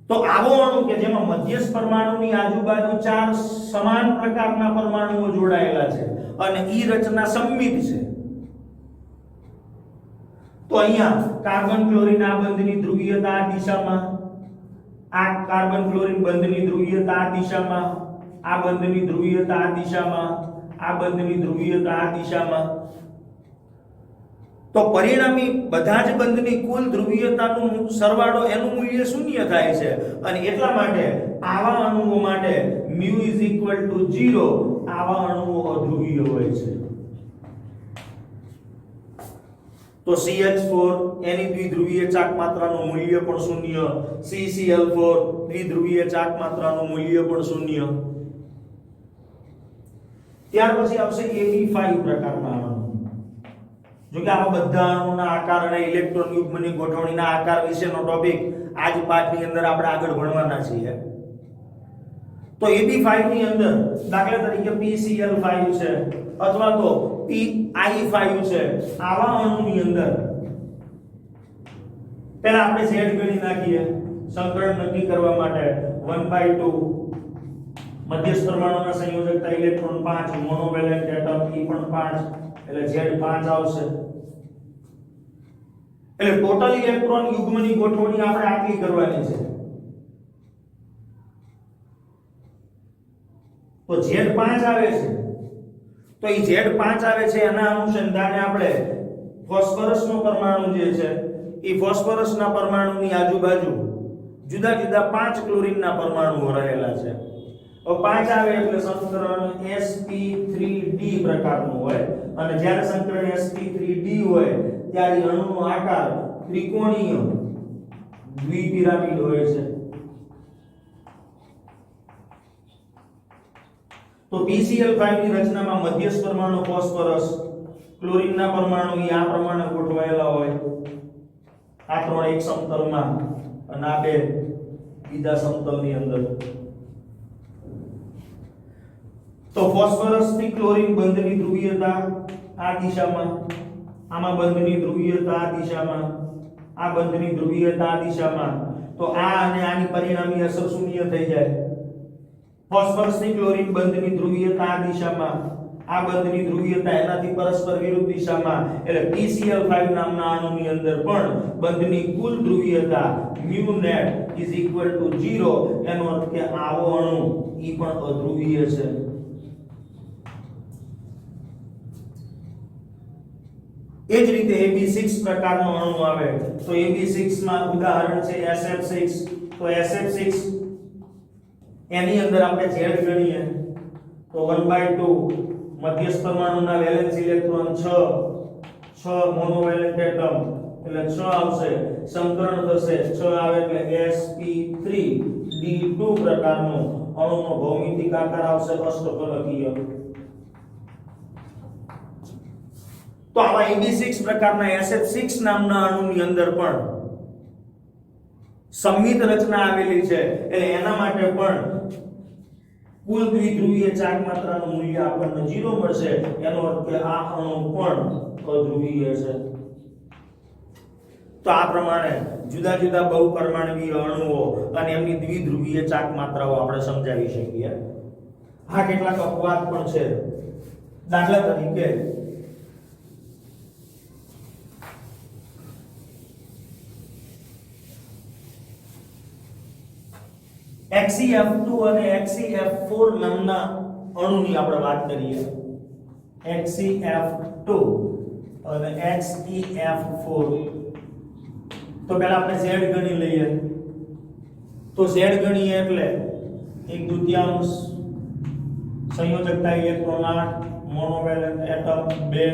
A: તો આવો અણુ કે જેમાં મધ્યસ્થ પરમાણુની આજુબાજુ 4 સમાન પ્રકારના પરમાણુઓ જોડાયેલા છે અને ઈ રચના સમમિત છે. તો અહીંયા કાર્બન ક્લોરીન આ બંધની ધ્રુવીયતા આ દિશામાં, આ કાર્બન ક્લોરીન બંધની ધ્રુવીયતા આ દિશામાં, આ બંધની ધ્રુવીયતા આ દિશામાં, આ બંધની ધ્રુવીયતા આ દિશામાં. તો પરિણામી બધા જ બંધની કુલ ધ્રુવીયતાનું સરવાળો એનું મૂલ્ય શૂન્ય થાય છે અને એટલા માટે આવા અણુઓ માટે μ = 0 આવા અણુઓ અધ્રુવીય હોય છે. તો CH4 એની દ્વિધ્રુવીય ચાક માત્રાનું મૂલ્ય પણ શૂન્ય, CCl4 દ્વિધ્રુવીય ચાક માત્રાનું મૂલ્ય પણ શૂન્ય. ત્યાર પછી આવશે AB5 પ્રકારના અણુ. જો કે આ બધા અણુના આકાર અને ઇલેક્ટ્રોન યુગ્મની ગોઠવણીના આકાર વિશેનો ટોપિક આજ પાઠની અંદર આપણે આગળ ભણવાના છીએ. તો AB5 ની અંદર દાખલા તરીકે PCl5 છે અથવા તો PI5 છે, આવા અણુની અંદર પહેલા આપણે Z ગણી નાખીએ સંકરણ નક્કી કરવા માટે 1/2 મધ્યસ્થ પરમાણુના સંયોજકતા ઇલેક્ટ્રોન 5, મોનોવેલેન્ટ એટમ E પણ 5, એટલે Z5 આવશે. એટલે ટોટલ ઇલેક્ટ્રોન યુગ્મની ગોઠવણી આપણે આટલી કરવાની છે. તો Z5 આવે છે, તો એ Z5 આવે છે એના અનુસંધાને આપણે ફોસ્ફરસનો પરમાણુ જે છે એ ફોસ્ફરસના પરમાણુની આજુબાજુ જુદા જુદા 5 ક્લોરીનના પરમાણુઓ રહેલા છે. હવે 5 આવે એટલે સંકરણ sp3d પ્રકારનું હોય, અને જ્યારે સંકરણ sp3d હોય ત્યારે અણુનો આકાર ત્રિકોણીય દ્વિપિરામિડ હોય છે. તો PCl5 ની રચનામાં મધ્યસ્થ પરમાણુ ફોસ્ફરસ, ક્લોરીનના પરમાણુ આ પ્રમાણે ગોઠવાયેલા હોય, આ ત્રણ એક સમતલમાં અને આ બે બીજા સમતલની અંદર. તો ફોસ્ફરસ થી ક્લોરીન બંધની ધ્રુવીયતા આ દિશામાં, આમાં બંધની ધ્રુવીયતા આ દિશામાં, આ બંધની ધ્રુવીયતા આ દિશામાં. તો આ અને આની પરિણામી અસર શૂન્ય થઈ જાય. ફોસ્ફરસ થી ક્લોરીન બંધની ધ્રુવીયતા આ દિશામાં, આ બંધની ધ્રુવીયતા એનાથી પરસ્પર વિરુદ્ધ દિશામાં. એટલે PCl5 નામના અણુની અંદર પણ બંધની કુલ ધ્રુવીયતા mu net = 0. એનો અર્થ કે આવો અણુ ઈ પણ અધ્રુવીય છે. એ જ રીતે AB6 પ્રકારનો અણુ આવે તો AB6 માં ઉદાહરણ છે SF6. તો SF6 એની અંદર આપણે Z ગણીએ તો 1/2 મધ્યસ્થ પરમાણુના વેલેન્સ ઇલેક્ટ્રોન 6 મોનોવેલેન્ટ એટમ એટલે 6 આવશે. સંકરણ થશે 6 આવે એટલે sp3d2 પ્રકારનો અણુનો ભૌમિતિક આકાર આવશે અષ્ટફલકીય. તો આવા AB6 પ્રકારના SF6 નામના અણુની અંદર પણ સંમિત રચના આવેલી છે, એટલે એના માટે પણ કુલ દ્વિધ્રુવીય ચાર્જ માત્રાનું મૂલ્ય આપણને 0 મળશે. એનો અર્થ કે આ અણુ પણ અધ્રુવીય છે. તો આ પ્રમાણે જુદા જુદા બહુપરમાણુય અણુઓ અને એમની દ્વિધ્રુવીય ચાર્જ માત્રાઓ આપણે સમજાવી શકીએ. હા, કેટલાક અપવાદ પણ છે. દાખલા તરીકે XeF2 અને XeF4 નામના અણુની આપણે વાત કરીએ. XeF2 અને XeF4. તો પહેલા આપણે Z ગણી લઈએ. તો Z ગણીએ એટલે 1/2 સંયોજકતા ઇલેક્ટ્રોન 8, મોનોવેલેન્ટ એટમ 2,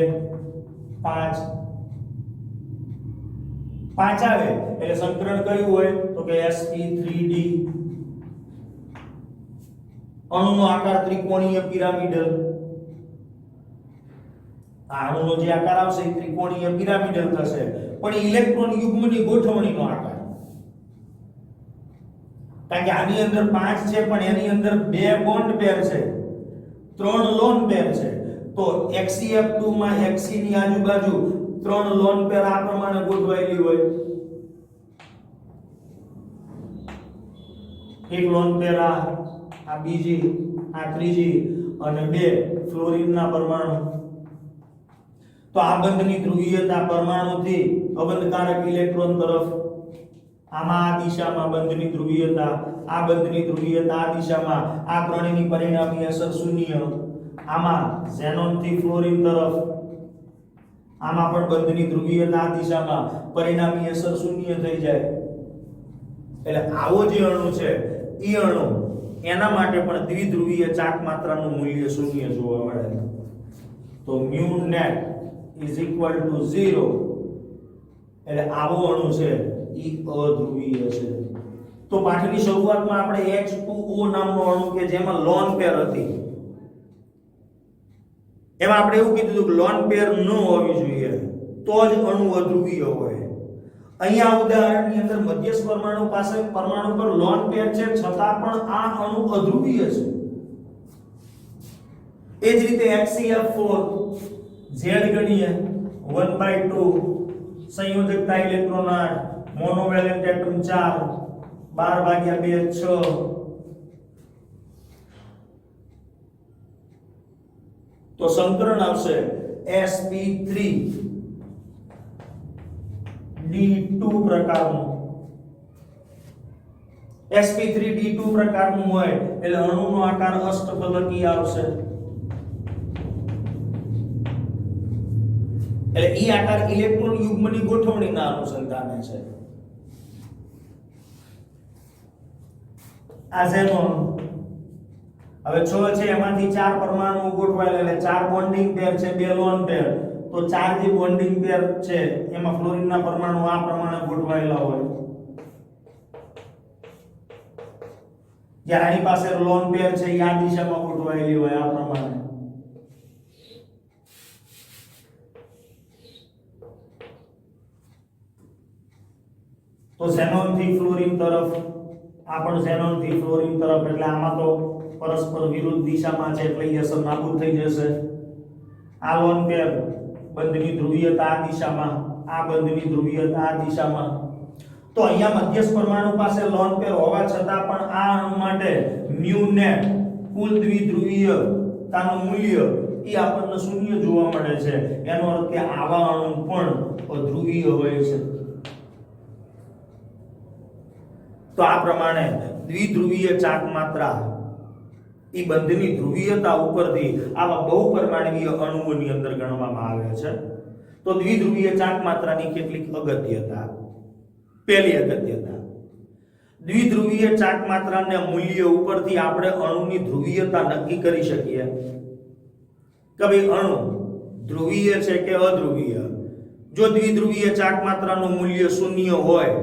A: 5 આવે એટલે સંકરણ કયું હોય તો કે sp3d. અણુનો આકાર ત્રિકોણીય પિરામિડલ. આ અણુનો જે આકાર આવશે એ ત્રિકોણીય પિરામિડલ થશે, પણ ઇલેક્ટ્રોન યુગ્મની ગોઠવણીનો આકાર. કારણ કે આની અંદર 5 છે પણ એની અંદર 2 બોન્ડ પેર છે, 3 લોન પેર છે. તો XeF2 માં Xe ની આજુબાજુ 3 લોન પેર આ પ્રમાણે ગોઠવાયેલી હોય. એક લોન પેર આ બીજી, આ ત્રીજી અને 2 ફ્લોરીનના પરમાણુ. તો આ બંધની ધ્રુવીયતા પરમાણુથી અબંધકારક ઇલેક્ટ્રોન તરફ, આમાં આ દિશામાં બંધની ધ્રુવીયતા, આ બંધની ધ્રુવીયતા આ દિશામાં, આ ત્રણેયની પરિણામી અસર શૂન્ય. આમાં ઝેનોન થી ફ્લોરીન તરફ, આમાં પણ બંધની ધ્રુવીયતા આ દિશામાં, પરિણામી અસર શૂન્ય થઈ જાય. એટલે આવો જે અણુ છે એ અણુ એના માટે પણ દ્વિધ્રુવીય ચાક માત્રાનું મૂલ્ય શૂન્ય જોવા મળે. તો mu net = 0. એટલે આવો અણુ છે એ અધ્રુવીય છે. તો પાઠની શરૂઆતમાં આપણે H2O નામનો અણુ કે જેમાં લોન પેર હતી, એમાં આપણે એવું કીધું કે લોન પેર ન હોવી જોઈએ તો જ અણુ અધ્રુવીય હોય. અહીંયા ઉદાહરણની અંદર મધ્યસ્થ પરમાણુ પાસે પરમાણુ પર લોન પેર છે, છતાં પણ આ અણુ અધ્રુવીય છે. એ જ રીતે HCl4 Z ગણીએ 1/2 સંયોજકતા ઇલેક્ટ્રોન 8 મોનોવેલેન્ટ એટમ 4 12/2 6 તો સંકરણ આવશે sp3d2 પ્રકારનું. sp3d2 પ્રકારનું હોય એટલે અણુનો આકાર અષ્ટફલકી આવશે. એટલે ઈ આકાર ઇલેક્ટ્રોન યુગ્મની ગોઠવણીના અનુસંધાને છે. આ ઝેનોન હવે 6 છે, એમાંથી 4 પરમાણુ ગોઠવાયેલા એટલે 4 બોન્ડિંગ પેર છે, 2 લોન પેર. તો 4 જે બોન્ડિંગ પેર છે એમાં ફ્લોરિનના પરમાણુ આ પ્રમાણે ગોઠવાયેલા હોય. જ્યારે આની પાસે લોન પેર છે એ આ દિશામાં ગોઠવાયેલી હોય આ પ્રમાણે. તો ઝેનોન થી ફ્લોરિન તરફ, આ પણ ઝેનોન થી ફ્લોરિન તરફ, એટલે આમાં તો પરસ્પર વિરુદ્ધ દિશામાં છે એટલે એ અસર નાબૂદ થઈ જશે. આ લોન પેર બંધની ધ્રુવીયતા આ દિશામાં, આ બંધની ધ્રુવીયતા આ દિશામાં. તો અહીંયા મધ્યસ્થ પરમાણુ પાસે લોન પેર હોવા છતાં પણ આ અણુ માટે મ્યુ નેટ કુલ દ્વિધ્રુવીયતાનું મૂલ્ય એ આપણને શૂન્ય જોવા મળે છે. એનો અર્થ કે આવા અણુ પણ અધ્રુવીય હોય છે. તો આ પ્રમાણે દ્વિધ્રુવીય ચાક માત્રા ઈ બંધની ધ્રુવીયતા ઉપરથી આવા બહુપરમાણવીય અણુઓની અંદર ગણવામાં આવે છે. તો દ્વિધ્રુવીય ચાક માત્રાની કેટલીક અગત્યતા. પહેલી અગત્યતા, દ્વિધ્રુવીય ચાક માત્રાના મૂલ્ય ઉપરથી આપણે અણુની ધ્રુવીયતા નક્કી કરી શકીએ કે ભાઈ અણુ ધ્રુવીય છે કે અધ્રુવીય. જો દ્વિધ્રુવીય ચાક માત્રાનું મૂલ્ય શૂન્ય હોય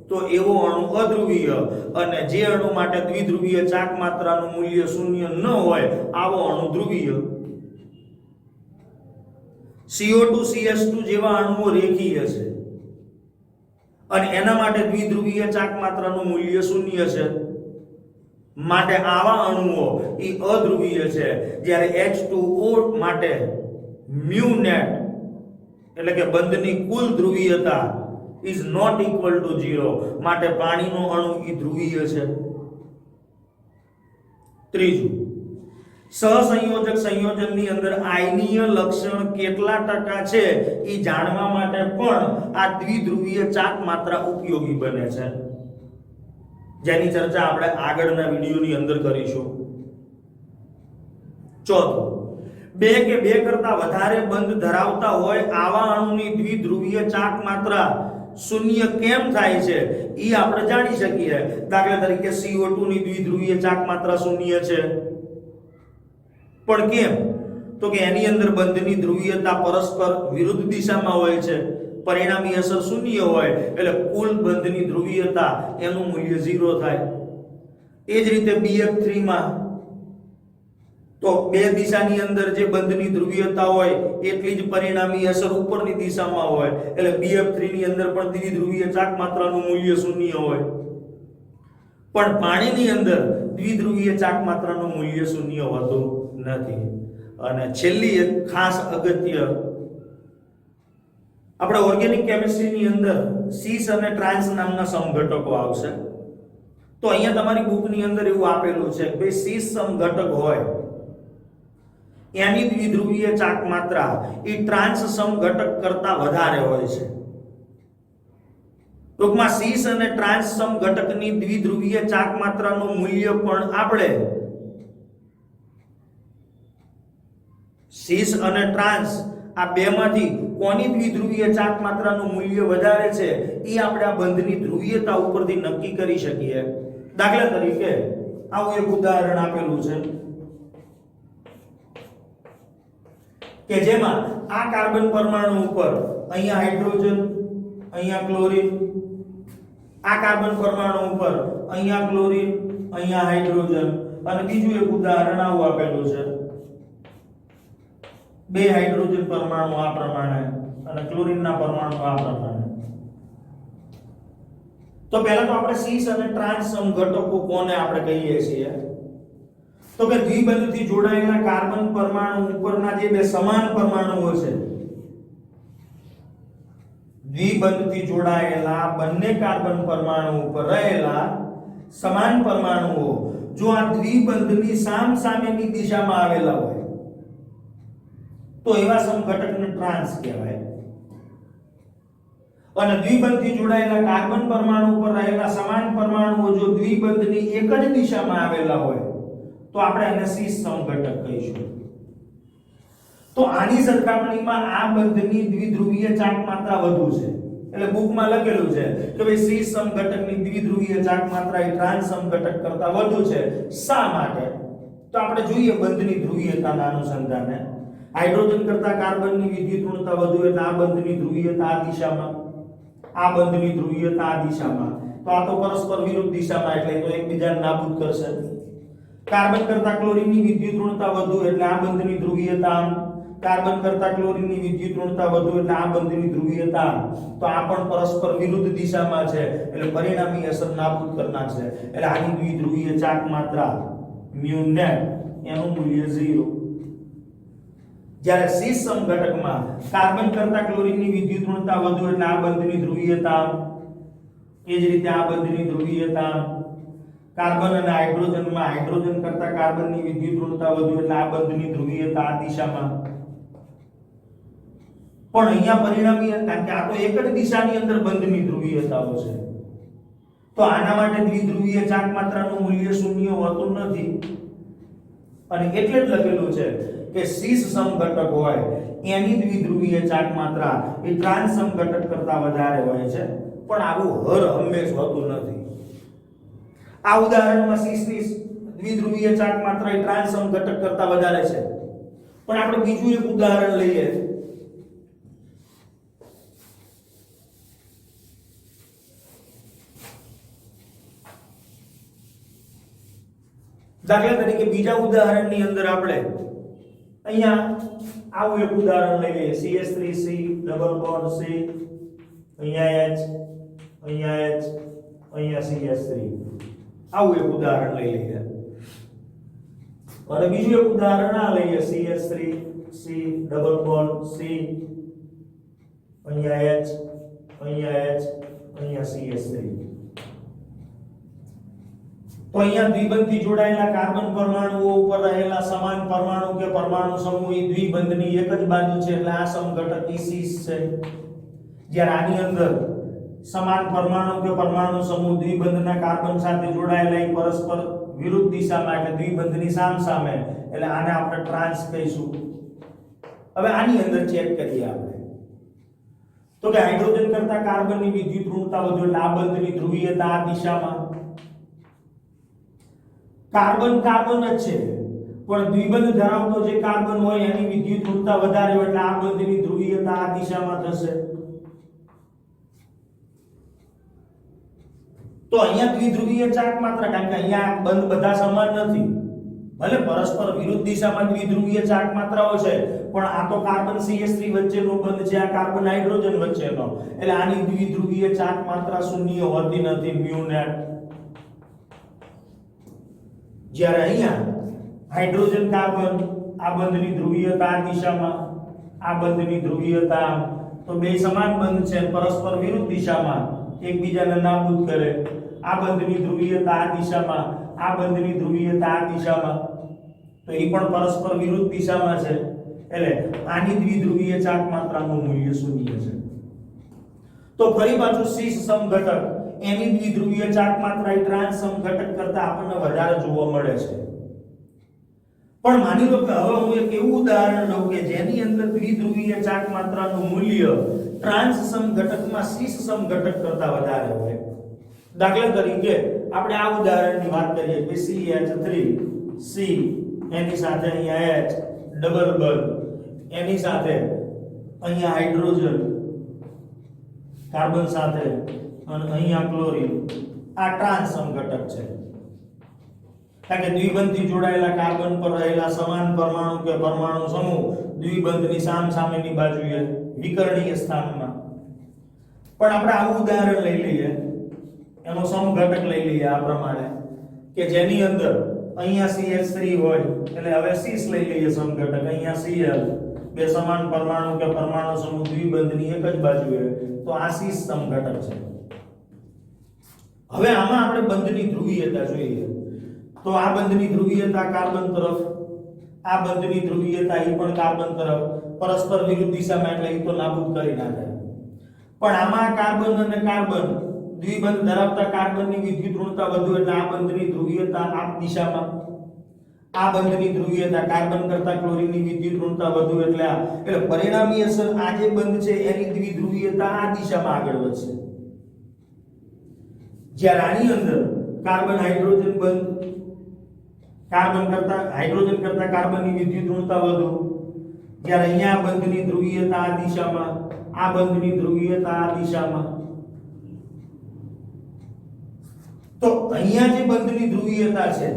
A: તો એવો અણુ અધ્રુવીય, અને જે અણુ માટે દ્વિધ્રુવીય ચાક માત્રાનું મૂલ્ય શૂન્ય ન હોય આવો અણુ ધ્રુવીય. CO2 CS2 જેવા અણુઓ રેખીય છે અને એના માટે દ્વિધ્રુવીય ચાક માત્રાનું મૂલ્ય શૂન્ય છે, માટે આવા અણુઓ એ અધ્રુવીય છે. જ્યારે H2O માટે મ્યુ નેટ એટલે કે બંધની કુલ ધ્રુવીયતા is not equal to 0, માટે પાણીનો અણુ ઈ ધ્રુવીય છે. ત્રીજું, સહસંયોજક સંયોજનની અંદર આયનીય લક્ષણ કેટલા ટકા છે એ જાણવા માટે પણ આ દ્વિધ્રુવીય ચાક માત્રા ઉપયોગી બને છે, જેની ચર્ચા આપણે આગળના વિડિયોની અંદર કરીશું. ચોથું, બે કે બે કરતા વધારે બંધ ધરાવતા હોય આવા અણુની દ્વિધ્રુવીય ચાક માત્રા શૂન્ય કેમ થાય છે એ આપણે જાણી શકીએ. દાખલા તરીકે CO2 ની દ્વિધ્રુવીય ચાક માત્રા શૂન્ય છે, પણ કેમ? તો કે એની અંદર બંધની ધ્રુવીયતા પરસ્પર વિરુદ્ધ દિશામાં હોય છે, પરિણામી અસર શૂન્ય હોય એટલે કુલ બંધની ધ્રુવીયતા એનું મૂલ્ય 0 થાય. એ જ રીતે BF3 માં તો બે દિશાની અંદર જે બંધની ધ્રુવીયતા હોય એટલી જ પરિણામી અસર ઉપરની દિશામાં હોય એટલે BF3 ની અંદર પણ દ્વિધ્રુવીય ચાક માત્રાનું મૂલ્ય શૂન્ય હોય. પણ પાણીની અંદર દ્વિધ્રુવીય ચાક માત્રાનું મૂલ્ય શૂન્ય હોતું નથી. અને છેલ્લી એક ખાસ અગત્ય, આપણે ઓર્ગેનિક કેમિસ્ટ્રીની અંદર સીસ અને ટ્રાન્સ નામના સમઘટકો આવશે. તો અહીંયા તમારી બુકની અંદર એવું આપેલું છે કે ભાઈ સીસ સમઘટક હોય એની દ્વિધ્રુવીય ચાક માત્રા એ ટ્રાન્સ સમઘટક કરતા વધારે હોય છે. ટૂંકમાં સીસ અને ટ્રાન્સ સમઘટકની દ્વિધ્રુવીય ચાક માત્રાનું મૂલ્ય પણ આપણે સીસ અને ટ્રાન્સ આ બેમાંથી કોની દ્વિધ્રુવીય ચાક માત્રાનું મૂલ્ય વધારે છે એ આપણે આ બંધની ધ્રુવીયતા ઉપરથી નક્કી કરી શકીએ. દાખલા તરીકે આવું એક ઉદાહરણ આપેલું છે કે જેમાં આ કાર્બન પરમાણુ ઉપર અહીંયા હાઇડ્રોજન, અહીંયા ક્લોરીન, આ કાર્બન પરમાણુ ઉપર અહીંયા ક્લોરીન, અહીંયા હાઇડ્રોજન, અને બીજું એક ઉદાહરણ આવું આપેલું છે, બે હાઇડ્રોજન પરમાણુ આ પ્રમાણે અને ક્લોરીનના પરમાણુ આ પ્રમાણે. તો પહેલા તો આપણે સીસ અને ટ્રાન્સ સમઘટકો કોને આપણે કહીએ છીએ? તો કે દ્વિબંધથી જોડાયેલા કાર્બન પરમાણુ ઉપરના જે બે સમાન પરમાણુઓ છે, દ્વિબંધથી જોડાયેલા બંને કાર્બન પરમાણુ ઉપર રહેલા સમાન પરમાણુઓ જો આ દ્વિબંધની સામસામેની દિશામાં આવેલા હોય તો એવા સમઘટકને ટ્રાન્સ કહેવાય. અને દ્વિબંધથી જોડાયેલા કાર્બન પરમાણુ ઉપર રહેલા સમાન પરમાણુઓ જો દ્વિબંધની એક જ દિશામાં આવેલા હોય તો આપણે એને સીસ સમઘટક કહીશું. તો આની સરખામણીમાં આ બંધની દ્વિધ્રુવીય ચાક માત્રા વધુ છે. એટલે બુકમાં લખેલું છે કે ભાઈ સીસ સમઘટકની દ્વિધ્રુવીય ચાક માત્રા એ ટ્રાન્સ સમઘટક કરતા વધુ છે. શા માટે? તો આપણે જોઈએ બંધની ધ્રુવીયતાના અનુસંધાને હાઇડ્રોજન કરતા કાર્બનની વિદ્યુત ઋણતા વધુ એટલે આ બંધની ધ્રુવીયતા આ દિશામાં, આ બંધની ધ્રુવીયતા આ દિશામાં, તો આ તો પરસ્પર વિરુદ્ધ દિશામાં એટલે તો એકબીજાને નાબૂદ કરશે. કાર્બન કરતા ક્લોરીનની વિદ્યુત ઋણતા વધુ એટલે આ બંધની ધ્રુવીયતા આમ, કાર્બન કરતા ક્લોરીનની વિદ્યુત ઋણતા વધુ એટલે આ બંધની ધ્રુવીયતા આમ, તો આ પણ પરસ્પર વિરુદ્ધ દિશામાં છે એટલે પરિણામી અસર નાબૂદ કરનાર છે. એટલે આની દ્વિધ્રુવીય ચાક માત્રા mu net એનું મૂલ્ય 0. જ્યારે સીસ સમઘટકમાં કાર્બન કરતા ક્લોરીનની વિદ્યુત ઋણતા વધુ એટલે આ બંધની ધ્રુવીયતા, એ જ રીતે આ બંધની ધ્રુવીયતા, કાર્બન અને હાઇડ્રોજનમાં હાઇડ્રોજન કરતા કાર્બનની વિદ્યુત ઋણતા વધુ એટલે આ બંધની ધ્રુવીયતા આ દિશામાં. પણ અહીંયા પરિણામી કારણ કે આ તો એક જ દિશાની અંદર બંધની ધ્રુવીયતાઓ છે તો આના માટે દ્વિધ્રુવીય ચાક માત્રાનું મૂલ્ય શૂન્ય હોતું નથી. અને એટલે જ લખેલું છે કે સીસ સમઘટક હોય એની દ્વિધ્રુવીય ચાક માત્રા એ ટ્રાન્સ સમઘટક કરતા વધારે હોય છે. પણ આવું હર હંમેશ હોતું નથી. આ ઉદાહરણમાં સીસની દ્વિધ્રુવીય ચાક માત્રા એ ટ્રાન્સ સમઘટક કરતા વધારે છે. પણ આપણે બીજું એક ઉદાહરણ લઈએ. દાખલા તરીકે બીજા ઉદાહરણની અંદર આપણે અહીંયા આવું એક ઉદાહરણ લઈ લઈએ. CH3C ડબલ બોન્ડ C, અહીંયા H, અહીંયા H, અહીંયા CH3. આવું એક ઉદાહરણ લઈ લઈએ. અને બીજું એક ઉદાહરણ આ લઈએ. CH3C ડબલ બોન્ડ C, અહીંયા H, અહીંયા H, અહીંયા CH3. તો અહીંયા દ્વિબંધથી જોડાયેલા કાર્બન પરમાણુઓ ઉપર રહેલા સમાન પરમાણુ કે પરમાણુ સમૂહ એ દ્વિબંધની એક જ બાજુ છે એટલે આ સમઘટક સીસ છે. જ્યારે આની અંદર સમાન પરમાણુ કે પરમાણુ સમૂહ દ્વિબંધના કાર્બન સાથે જોડાયેલા એ પરસ્પર વિરુદ્ધ દિશામાં એટલે દ્વિબંધની સામસામે એટલે આને આપણે ટ્રાન્સ કહીશું. હવે આની અંદર ચેક કરીએ આપણે તો કે હાઇડ્રોજન કરતા કાર્બનની વિદ્યુત ઋણતા વધુ એટલે આ બંધની ધ્રુવીયતા આ દિશામાં. કાર્બન કાર્બન જ છે પણ દ્વિબંધ ધરાવતો જે કાર્બન હોય એની વિદ્યુત ઋણતા વધારે હોય એટલે આ બંધની ધ્રુવીયતા આ દિશામાં થશે. તો અહીંયા દ્વિધ્રુવીય ચાક માત્રા કારણ કે અહીંયા બંધ બધા સમાન નથી. ભલે પરસ્પર વિરુદ્ધ દિશામાં દ્વિધ્રુવીય ચાક માત્રાઓ છે પણ આ તો કાર્બન CH3 વચ્ચેનો બંધ છે, આ કાર્બન હાઇડ્રોજન વચ્ચેનો એટલે આની દ્વિધ્રુવીય ચાક માત્રા શૂન્ય હોતી નથી mu net. જ્યારે અહીંયા હાઇડ્રોજન કાર્બન આ બંધની ધ્રુવીયતા આ દિશામાં, આ બંધની ધ્રુવીયતા, તો બે સમાન બંધ છે પરસ્પર વિરુદ્ધ દિશામાં એકબીજાને નાબૂદ કરે. આ બંધની ધ્રુવીયતા આ દિશામાં, આ બંધની ધ્રુવીયતા આ દિશામાં તો એ પણ પરસ્પર વિરુદ્ધ દિશામાં છે એટલે આની દ્વિધ્રુવીય ચાક માત્રાનું મૂલ્ય શૂન્ય છે. તો ફરી પાછું સીસ સમઘટક એની દ્વિધ્રુવીય ચાક માત્રા એ ટ્રાન્સ સમઘટક કરતા આપણને વધારે જોવા મળે છે. પણ માની લો કે હવે હું એક એવું ઉદાહરણ લઉં કે જેની અંદર દ્વિધ્રુવીય ચાક માત્રાનું મૂલ્ય ટ્રાન્સ સમઘટકમાં સીસ સમઘટક કરતા વધારે હોય. દાખલા તરીકે આપણે આ ઉદાહરણની વાત કરીએ કે CH3C એની સાથે અહીંયા H ડબલ બંધ, એની સાથે અહીંયા હાઇડ્રોજન કાર્બન સાથે અને અહીંયા ક્લોરીન, આ ટ્રાન્સ સમઘટક છે. કારણ કે દ્વિબંધથી જોડાયેલા કાર્બન પર રહેલા સમાન પરમાણુ કે પરમાણુ સમૂહ દ્વિબંધની સામસામેની બાજુએ વિકર્ણીય સ્થાનમાં. પણ આપણે આવું ઉદાહરણ લઈ લઈએ એનો સમઘટક લઈ લઈએ આ પ્રમાણે કે જેની અંદર અહીંયા CH3 હોય એટલે હવે સીસ લઈ લઈએ સમઘટક, અહીંયા Cl, બે સમાન પરમાણુ કે પરમાણુ સમૂહ દ્વિબંધની એક જ બાજુએ, તો આ સીસ સમઘટક છે. હવે આમાં આપણે બંધની ધ્રુવીયતા જોઈએ. તો આ બંધની ધ્રુવીયતા કાર્બન તરફ, આ બંધની ધ્રુવીયતા ઈ પણ કાર્બન તરફ, પરસ્પર વિરુદ્ધ દિશામાં એટલે ઈ તો નાબૂદ કરી નાખે. પણ આમાં કાર્બન અને કાર્બન દ્વિબંધ ધરાવતા કાર્બનની વિદ્યુત ઋણતા વધુ એટલે આ બંધની ધ્રુવીયતા આ દિશામાં, આ બંધની ધ્રુવીયતા કાર્બન કરતા ક્લોરીનની વિદ્યુત ઋણતા વધુ એટલે આ, એટલે પરિણામી અસર આ જે બંધ છે એની દ્વિધ્રુવીયતા આ દિશામાં આગળ વધશે. જ્યારે આની અંદર કાર્બન હાઇડ્રોજન બંધ, કાર્બન કરતા હાઇડ્રોજન કરતા કાર્બનની વિદ્યુત ઋણતા વધુ, જ્યારે અહીંયા આ બંધની ધ્રુવીયતા આ દિશામાં, આ બંધની ધ્રુવીયતા આ દિશામાં. તો અહીંયા જે બંધની ધ્રુવીયતા છે,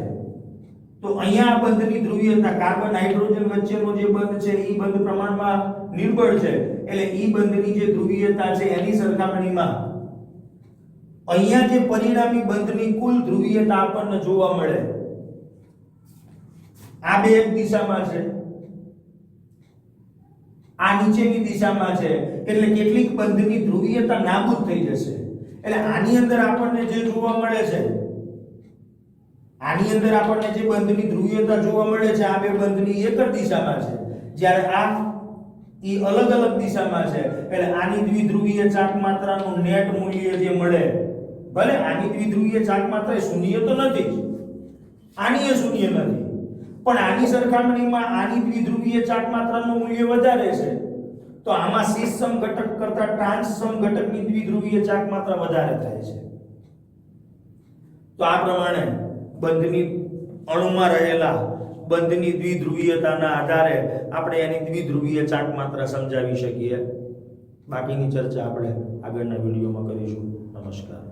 A: તો અહીંયા આ બંધની ધ્રુવીયતા કાર્બન હાઇડ્રોજન વચ્ચેનો જે બંધ છે એ બંધ પ્રમાણમાં નિર્બળ છે, એટલે ઈ બંધની જે ધ્રુવીયતા છે એની સરખામણીમાં અહીંયા જે પરિણામી બંધની કુલ ધ્રુવીયતા આપણને જોવા મળે, આ બે એક દિશામાં છે, આ નીચેની દિશામાં છે, એટલે કેટલીક બંધની ધ્રુવીયતા નાબૂદ થઈ જશે. એટલે આની અંદર આપણને જે જોવા મળે છે, આની અંદર આપણને જે બંધની ધ્રુવીયતા જોવા મળે છે આ બે બંધની એક જ દિશામાં છે, જ્યારે આ ઈ અલગ અલગ દિશામાં છે. એટલે આની દ્વિધ્રુવીય ચાક માત્રાનું નેટ મૂલ્ય જે મળે, ભલે આની દ્વિધ્રુવીય ચાક માત્રા શૂન્ય તો નથી જ, આની એ શૂન્ય નથી, પણ આની સરખામણીમાં આની દ્વિધ્રુવીય ચાક માત્રાનું મૂલ્ય વધારે છે, તો આમાં સીસ સમઘટક કરતા ટ્રાન્સ સમઘટકની દ્વિધ્રુવીય ચાક માત્રા વધારે થાય છે. તો આ પ્રમાણે બંધની અણુમાં રહેલા બંધની દ્વિધ્રુવીયતાના આધારે આપણે એની દ્વિધ્રુવીય ચાક માત્રા સમજાવી શકીએ. બાકીની ચર્ચા આપણે આગળના વિડીયોમાં કરીશું. નમસ્કાર.